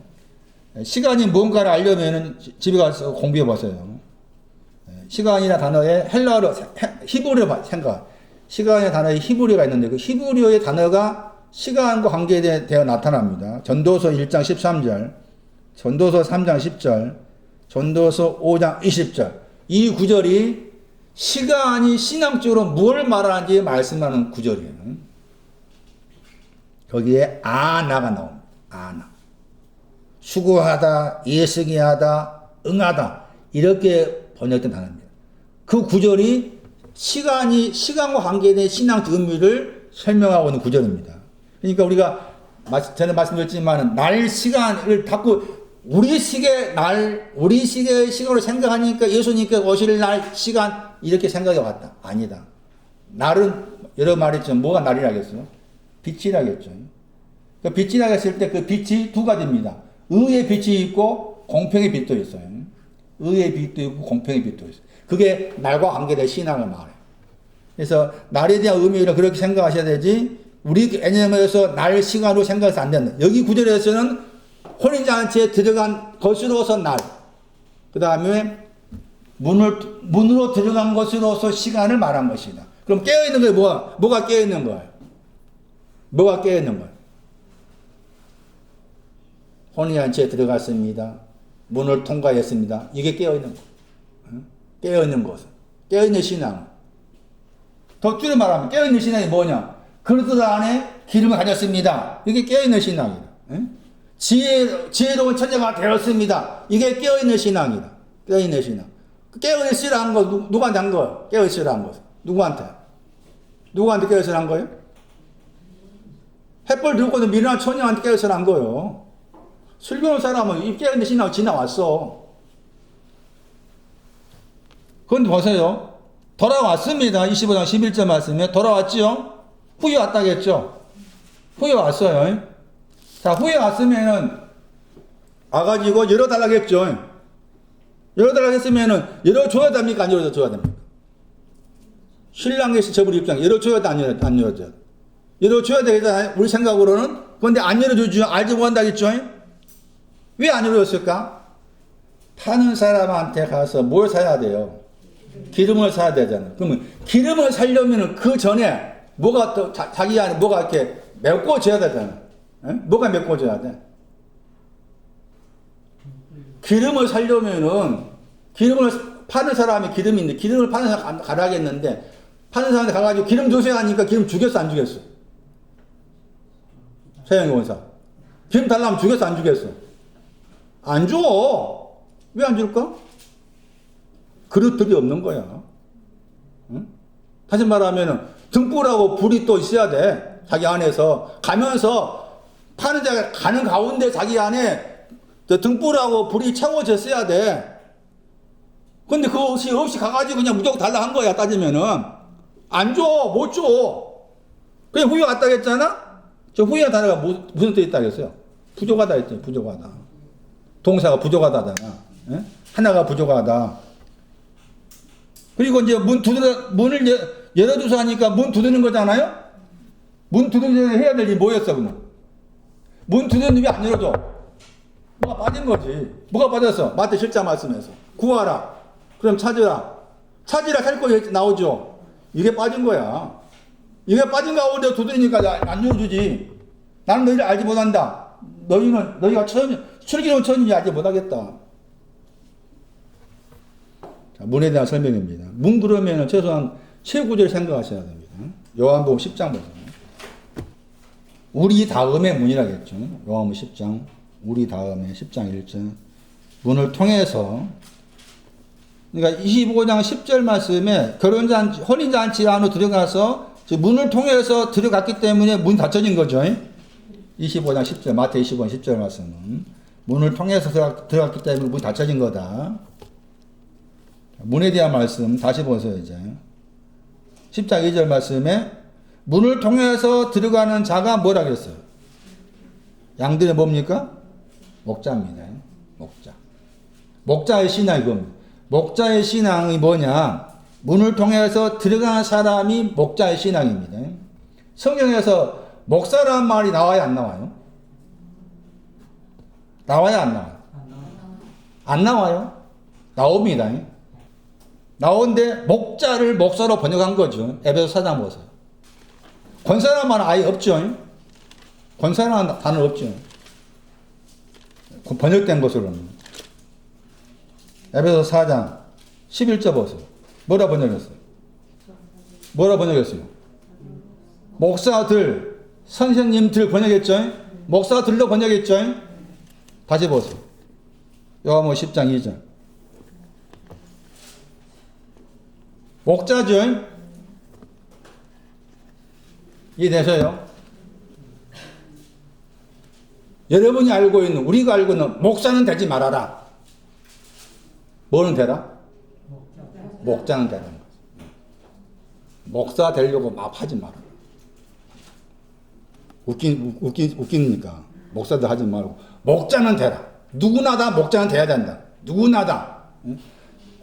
S1: 시간이 뭔가를 알려면 집에 가서 공부해 보세요. 시간이라는 단어에 헬라어로 히브리어 생각. 시간의 단어에 히브리어가 있는데 그 히브리어의 단어가 시간과 관계되어 나타납니다. 전도서 1장 13절, 전도서 3장 10절, 전도서 5장 20절. 이 구절이 시간이 신앙적으로 뭘 말하는지 말씀하는 구절이에요. 거기에 아나가 나옵니다. 아나. 수고하다, 예쓰기 하다, 응하다. 이렇게 번역된 단어입니다. 그 구절이 시간과 관계된 신앙적 의미를 설명하고 있는 구절입니다. 그러니까 우리가 전에 말씀드렸지만 날 시간을 자꾸 우리 시계의 시간으로 생각하니까 예수님께 오실 날 시간 이렇게 생각해 왔다. 아니다. 날은 여러 말했죠. 뭐가 날이라겠어요? 빛이라겠죠. 그 빛이라고 했을 때 그 빛이 두 가지입니다. 의의 빛이 있고 공평의 빛도 있어요. 의의 빛도 있고 공평의 빛도 있어요. 그게 날과 관계된 신앙을 말해요. 그래서 날에 대한 의미를 그렇게 생각하셔야 되지 우리 개념에서 날 시간으로 생각해서 안 된다. 여기 구절에서는 혼인잔치에 들어간 것으로서 날, 그 다음에 문으로 들어간 것으로서 시간을 말한 것이다. 그럼 깨어있는 게 뭐가 깨어있는 거예요? 뭐가 깨어있는 거예요? 혼인잔치에 들어갔습니다. 문을 통과했습니다. 이게 깨어있는 거. 깨어있는 것은. 깨어있는 신앙. 더 줄여 말하면 깨어있는 신앙이 뭐냐? 그릇 안에 기름을 가졌습니다. 이게 깨어있는 신앙이다. 지혜로운 처자가 되었습니다. 이게 깨어있는 신앙이다. 깨어있는 신앙. 깨어있으라는 거 누구한테 한 거예요? 깨어있으라는 거. 누구한테? 누구한테 깨어있으라는 거예요? 햇벌 들고 있는 미련한 처녀한테 깨어있으라는 거예요. 술 배운 사람은 이 깨어있는 신앙 지나왔어. 그런데 보세요. 돌아왔습니다. 25장 11절 말씀에 돌아왔지요? 후에 왔다겠죠? 후에 왔어요. 자, 후에 왔으면은 와가지고 열어달라겠죠? 열어달라고 했으면은 열어줘야 됩니까? 안 열어줘야 됩니까? 신랑의 저부리 입장 열어줘야 돼? 안 열어줘야 돼? 열어줘야 되겠잖아요. 우리 생각으로는. 그런데 안 열어주죠. 알지 못한다겠죠? 왜 안 열어줬을까? 파는 사람한테 가서 뭘 사야 돼요? 기름을 사야 되잖아요. 그러면 기름을 사려면 그 전에 뭐가 또 자기 안에 뭐가 이렇게 메꿔줘야 되잖아요. 에? 뭐가 메꿔줘야 돼? 기름을 사려면은 기름을 파는 사람이 기름이 있는데 기름을 파는 사람 가라겠는데 파는 사람한테 가가지고 기름 주세요 하니까 기름 주겠어 안 주겠어? 서영이 원사 기름 달라면 주겠어 안 주겠어? 안 줘. 왜 안 줄까? 그릇들이 없는 거야. 응? 다시 말하면 등불하고 불이 또 있어야 돼. 자기 안에서 가면서 파는 자가 가는 가운데 자기 안에 등불하고 불이 채워졌어야 돼. 근데 그것이 없이 가가지고 그냥 무조건 달라 한 거야. 따지면은 안 줘. 못 줘. 그냥 후유가 같다고 했잖아? 저 후유가 단어가 무슨 뜻이 있다고 했어요? 부족하다 했죠. 부족하다. 동사가 부족하다잖아. 예? 하나가 부족하다. 그리고 이제 문을 열어주서 하니까 문 두드리는 거잖아요? 문 두드리는 해야 될 일이 뭐였어, 그러면? 문 두드리는 왜 안 열어줘? 뭐가 빠진 거지. 뭐가 빠졌어? 마태 7장 말씀에서. 구하라. 그럼 찾으라. 찾으라 살 거 나오죠. 이게 빠진 거야. 이게 빠진 가운데 두드리니까 안 열어주지. 나는 너희를 알지 못한다. 너희가 출애굽 천인지 알지 못하겠다. 자, 문에 대한 설명입니다. 문 그러면 최소한 최구절 생각하셔야 됩니다. 요한복음 10장 보세요. 우리 다음에 문이라겠죠. 요한복음 10장. 우리 다음에 10장 1절. 문을 통해서, 그러니까 25장 10절 말씀에 결혼잔치, 혼인잔치 안으로 들어가서 문을 통해서 들어갔기 때문에 문이 닫혀진 거죠. 25장 10절, 마태 25장 10절 말씀은 문을 통해서 들어갔기 때문에 문이 닫혀진 거다. 문에 대한 말씀 다시 보세요. 이제 10장 2절 말씀에 문을 통해서 들어가는 자가 뭐라 그랬어요? 양들은 뭡니까? 목자입니다. 목자. 목자의 신앙이 겁니다. 목자의 신앙이 뭐냐? 문을 통해서 들어가는 사람이 목자의 신앙입니다. 성경에서 목사라는 말이 나와요, 안 나와요? 나와요, 안 나와요? 안 나와요? 나옵니다. 나오는데 목자를 목사로 번역한 거죠. 에베소 4장 보세요. 권사라는 말은 아예 없죠. 권사라는 단어 없죠. 번역된 것으로는. 에베소 4장 11절 보세요. 뭐라 번역했어요? 뭐라 번역했어요? 목사들, 선생님들 번역했죠? 목사들로 번역했죠? 다시 보세요. 요한복음 10장 2절. 목자죠? 이해되세요? 여러분이 알고 있는, 우리가 알고 있는 목사는 되지 말아라. 뭐는 되라? 목자는 되라는 거죠. 목사 되려고 막 하지 말아라. 웃기니까. 목사도 하지 말고. 목자는 되라. 누구나 다 목자는 돼야 된다. 누구나 다. 응?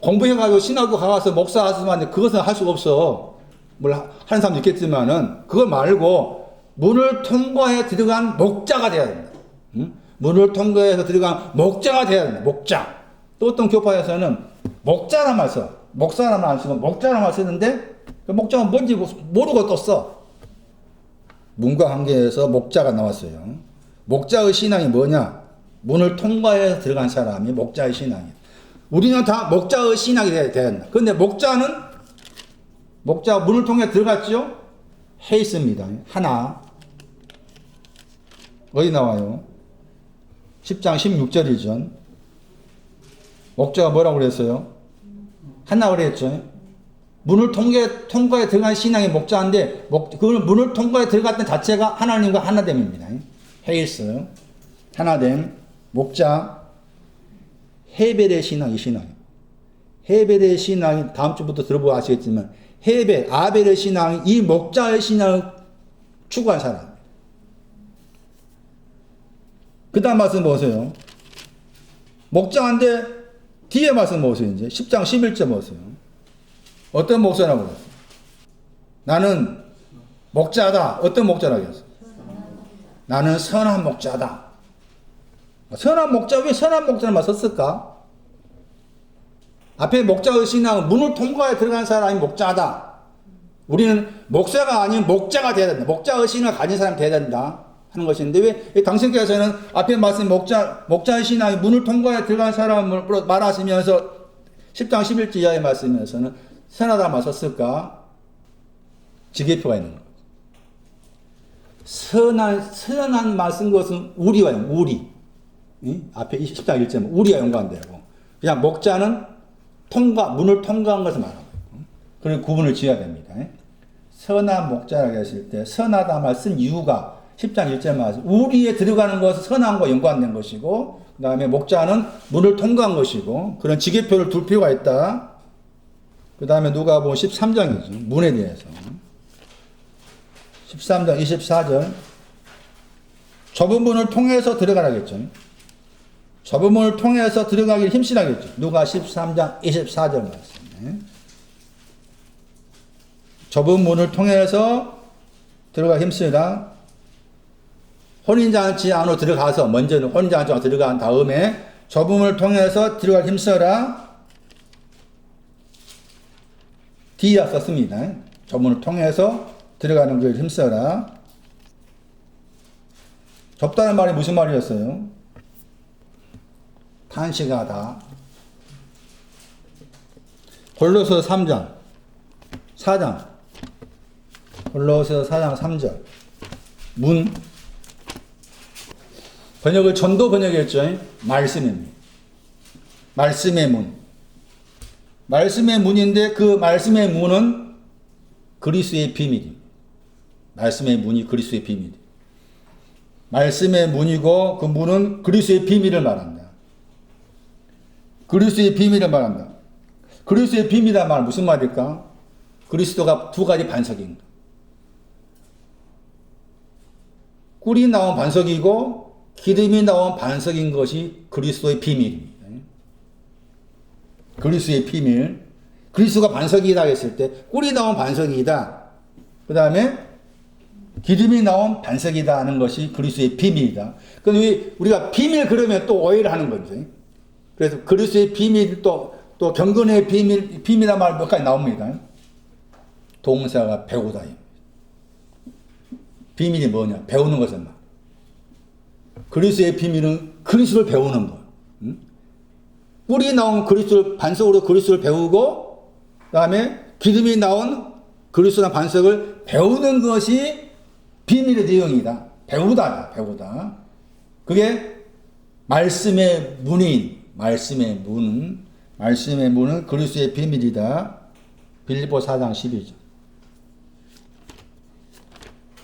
S1: 공부해가지고 신학교 가서 목사 하시면 그것은 할 수가 없어. 뭘 하는 사람도 있겠지만은, 그거 말고, 문을 통과해 들어간 목자가 돼야 된다. 응? 문을 통과해서 들어간 목자가 돼야 된다. 목자. 또 어떤 교파에서는 목자란 말 써. 목사란 말 안 쓰고 목자란 말 쓰는데, 그 목자가 뭔지 모르고 또 써. 문과 관계에서 목자가 나왔어요. 목자의 신앙이 뭐냐? 문을 통과해서 들어간 사람이 목자의 신앙이에요. 우리는 다 목자의 신앙이 돼야 된다. 그런데 목자가 문을 통해 들어갔죠? 해 있습니다. 하나. 어디 나와요? 10장 16절이죠. 목자가 뭐라고 그랬어요? 하나 그랬죠. 문을 통과해 들어간 신앙이 목자인데, 그 문을 통과해 들어갔던 자체가 하나님과 하나됨입니다. 해 있어요. 하나됨. 목자. 헤벨의 신앙이 신앙. 헤벨의 신앙이 다음 주부터 들어보고 아시겠지만, 헤벨, 아벨의 신앙이 이 목자의 신앙을 추구한 사람. 그 다음 말씀 보세요. 목자인데 뒤에 말씀 보세요. 이제 10장 11절 보세요. 어떤 목자라고 그랬어요? 나는 목자다. 어떤 목자라고 했어요? 나는 선한 목자다. 선한 목자, 왜 선한 목자를 말 썼을까? 앞에 목자의 신앙은 문을 통과해 들어간 사람이 목자다. 우리는 목사가 아닌 목자가 돼야 된다. 목자의 신앙을 가진 사람이 돼야 된다. 하는 것인데, 왜 당신께서는 앞에 말씀 목자의 신앙이 문을 통과해 들어간 사람을 말하시면서 10장 11절 이하의 말씀에서는 선하다 말 썼을까? 지계표가 있는 거예요. 선한 말 쓴 것은 우리와 우리. 앞에 10장 1절 우리와 연관되고, 그냥 목자는 문을 통과한 것을 말하는 거예요. 그리고 구분을 지어야 됩니다. 선한 목자라고 했을 때 선하다 말 쓴 이유가 10장 1절 말씀 우리에 들어가는 것은 선함과 연관된 것이고, 그 다음에 목자는 문을 통과한 것이고, 그런 지계표를 둘 필요가 있다. 그 다음에 누가복음 13장이죠. 문에 대해서. 13장 24절. 좁은 문을 통해서 들어가라겠죠. 좁은 문을 통해서 들어가길 힘쓰라겠죠. 누가 13장 24절 말씀. 좁은 문을 통해서 들어가 힘쓰라. 혼인잔치 안으로 들어가서, 먼저는 혼인잔치 안으로 들어간 다음에 좁은 문을 통해서 들어가 힘써라. 디아 썼습니다. 좁은 문을 통해서 들어가는 걸 힘써라. 좁다는 말이 무슨 말이었어요? 탄식하다. 골로새 3장, 4장. 골로새 4장 3절. 문. 번역을 전도 번역했죠. 말씀입니다. 말씀의 문. 말씀의 문인데 그 말씀의 문은 그리스도의 비밀입니다. 말씀의 문이 그리스도의 비밀입니다. 말씀의 문이고 그 문은 그리스도의 비밀을 말한다. 그리스도의 비밀을 말한다. 그리스도의 비밀이란 말은 무슨 말일까? 그리스도가 두 가지 반석입니다. 꿀이 나온 반석이고 기름이 나온 반석인 것이 그리스도의 비밀입니다. 그리스도의 비밀. 그리스도가 반석이다 했을 때 꿀이 나온 반석이다. 그 다음에 기름이 나온 반석이다 하는 것이 그리스도의 비밀이다. 그런데 우리가 비밀 그러면 또 오해를 하는 거죠. 그래서 그리스도의 비밀 또 경건의 비밀이란 말 몇 가지 나옵니다. 동사가 배우다. 비밀이 뭐냐? 배우는 것은 말. 그리스도의 비밀은 그리스도를 배우는 거. 꿀이 나온 그리스도를 반석으로 그리스도를 배우고, 그다음에 기름이 나온 그리스도의 반석을 배우는 것이 비밀의 내용이다. 배우다. 그게 말씀의 문인, 말씀의 문은 그리스도의 비밀이다. 빌립보 4장 12절.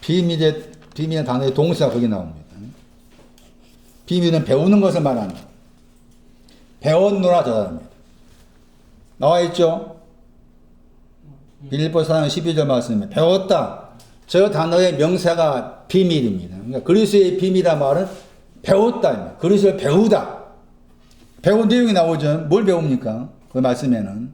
S1: 비밀의 단어의 동사가 거기 나옵니다. 비밀은 배우는 것을 말한다. 배웠노라 저답니다. 나와 있죠? 빌립보 4장 12절 말씀에 배웠다. 저 단어의 명사가 비밀입니다. 그러니까 그리스도의 비밀이란 말은 배웠다. 그리스도를 배우다. 배운 내용이 나오죠. 뭘 배웁니까? 그 말씀에는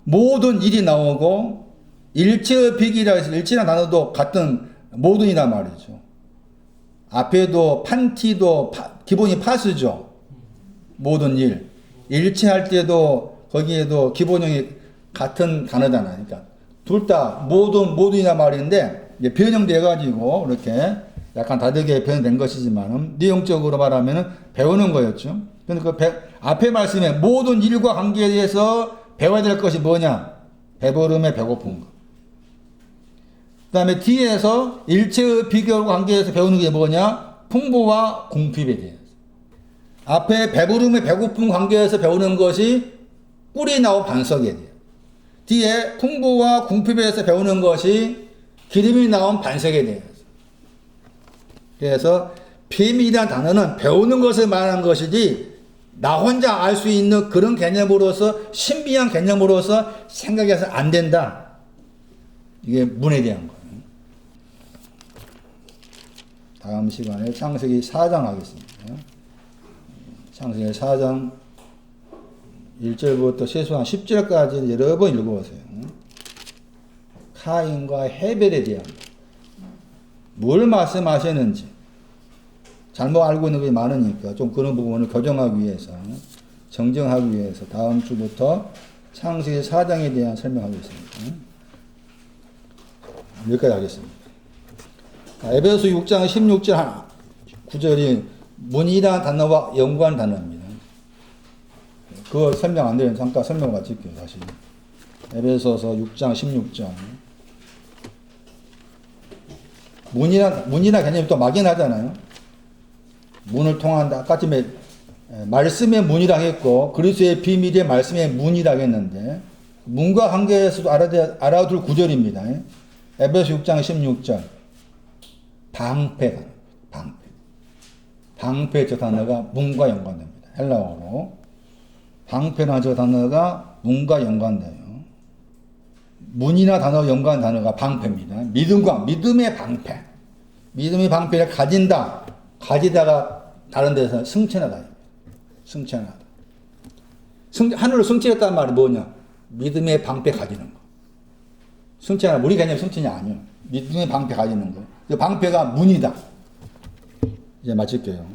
S1: 모든 일이 나오고 일체의 비기라 해서 일체라는 단어도 같은 모든이란 말이죠. 앞에도 판티도 기본이 파스죠. 모든 일. 일체할 때도 거기에도 기본형이 같은 단어잖아요. 그러니까 둘 다 모든이란 말인데 이제 변형돼 가지고 이렇게 약간 다르게 변형된 것이지만 내용적으로 말하면 배우는 거였죠. 그런데 앞에 말씀에 모든 일과 관계에 대해서 배워야 될 것이 뭐냐? 배부름에 배고픈 것. 그 다음에 뒤에서 일체의 비결과 관계에서 배우는 게 뭐냐? 풍부와 궁핍에 대해서. 앞에 배부름에 배고픈 관계에서 배우는 것이 꿀이 나온 반석에 대해서. 뒤에 풍부와 궁핍에 대해서 배우는 것이 기름이 나온 반석에 대해서. 그래서 비밀이라는 단어는 배우는 것을 말하는 것이지 나 혼자 알 수 있는 그런 개념으로서 신비한 개념으로서 생각해서 안 된다. 이게 문에 대한 거예요. 다음 시간에 창세기 4장 하겠습니다. 창세기 4장 1절부터 최소한 10절까지 여러 번 읽어보세요. 카인과 헤벨에 대한 뭘 말씀하셨는지 잘못 알고 있는 것이 많으니까 좀 그런 부분을 교정하기 위해서 정정하기 위해서 다음 주부터 창세기 4장에 대한 설명하겠습니다. 여기까지 하겠습니다. 에베소 6장 16절 9절이 문이라는 단어와 연관한 단어입니다. 그거 설명 안 되면 잠깐 설명을 마칠게요. 다시 에베소서 6장 16절 문이나 개념이 또 막연하잖아요. 문을 통한다. 아까 전에 말씀의 문이라고 했고 그리스도의 비밀의 말씀의 문이라고 했는데 문과 관계에서도 알아둘 구절입니다. 에베소 6장 16절 방패 저 단어가 문과 연관됩니다. 헬라어로 방패라는 저 단어가 문과 연관돼요. 문이나 단어와 연관한 단어가 방패입니다. 믿음의 방패. 믿음의 방패를 가진다. 가지다가 다른 데서 승천하다. 승천하다. 하늘로 승천했다는 말이 뭐냐? 믿음의 방패 가지는 거. 승천하다. 우리 개념 승천이 아니에요. 믿음의 방패 가지는 거. 그 방패가 문이다. 이제 마칠게요.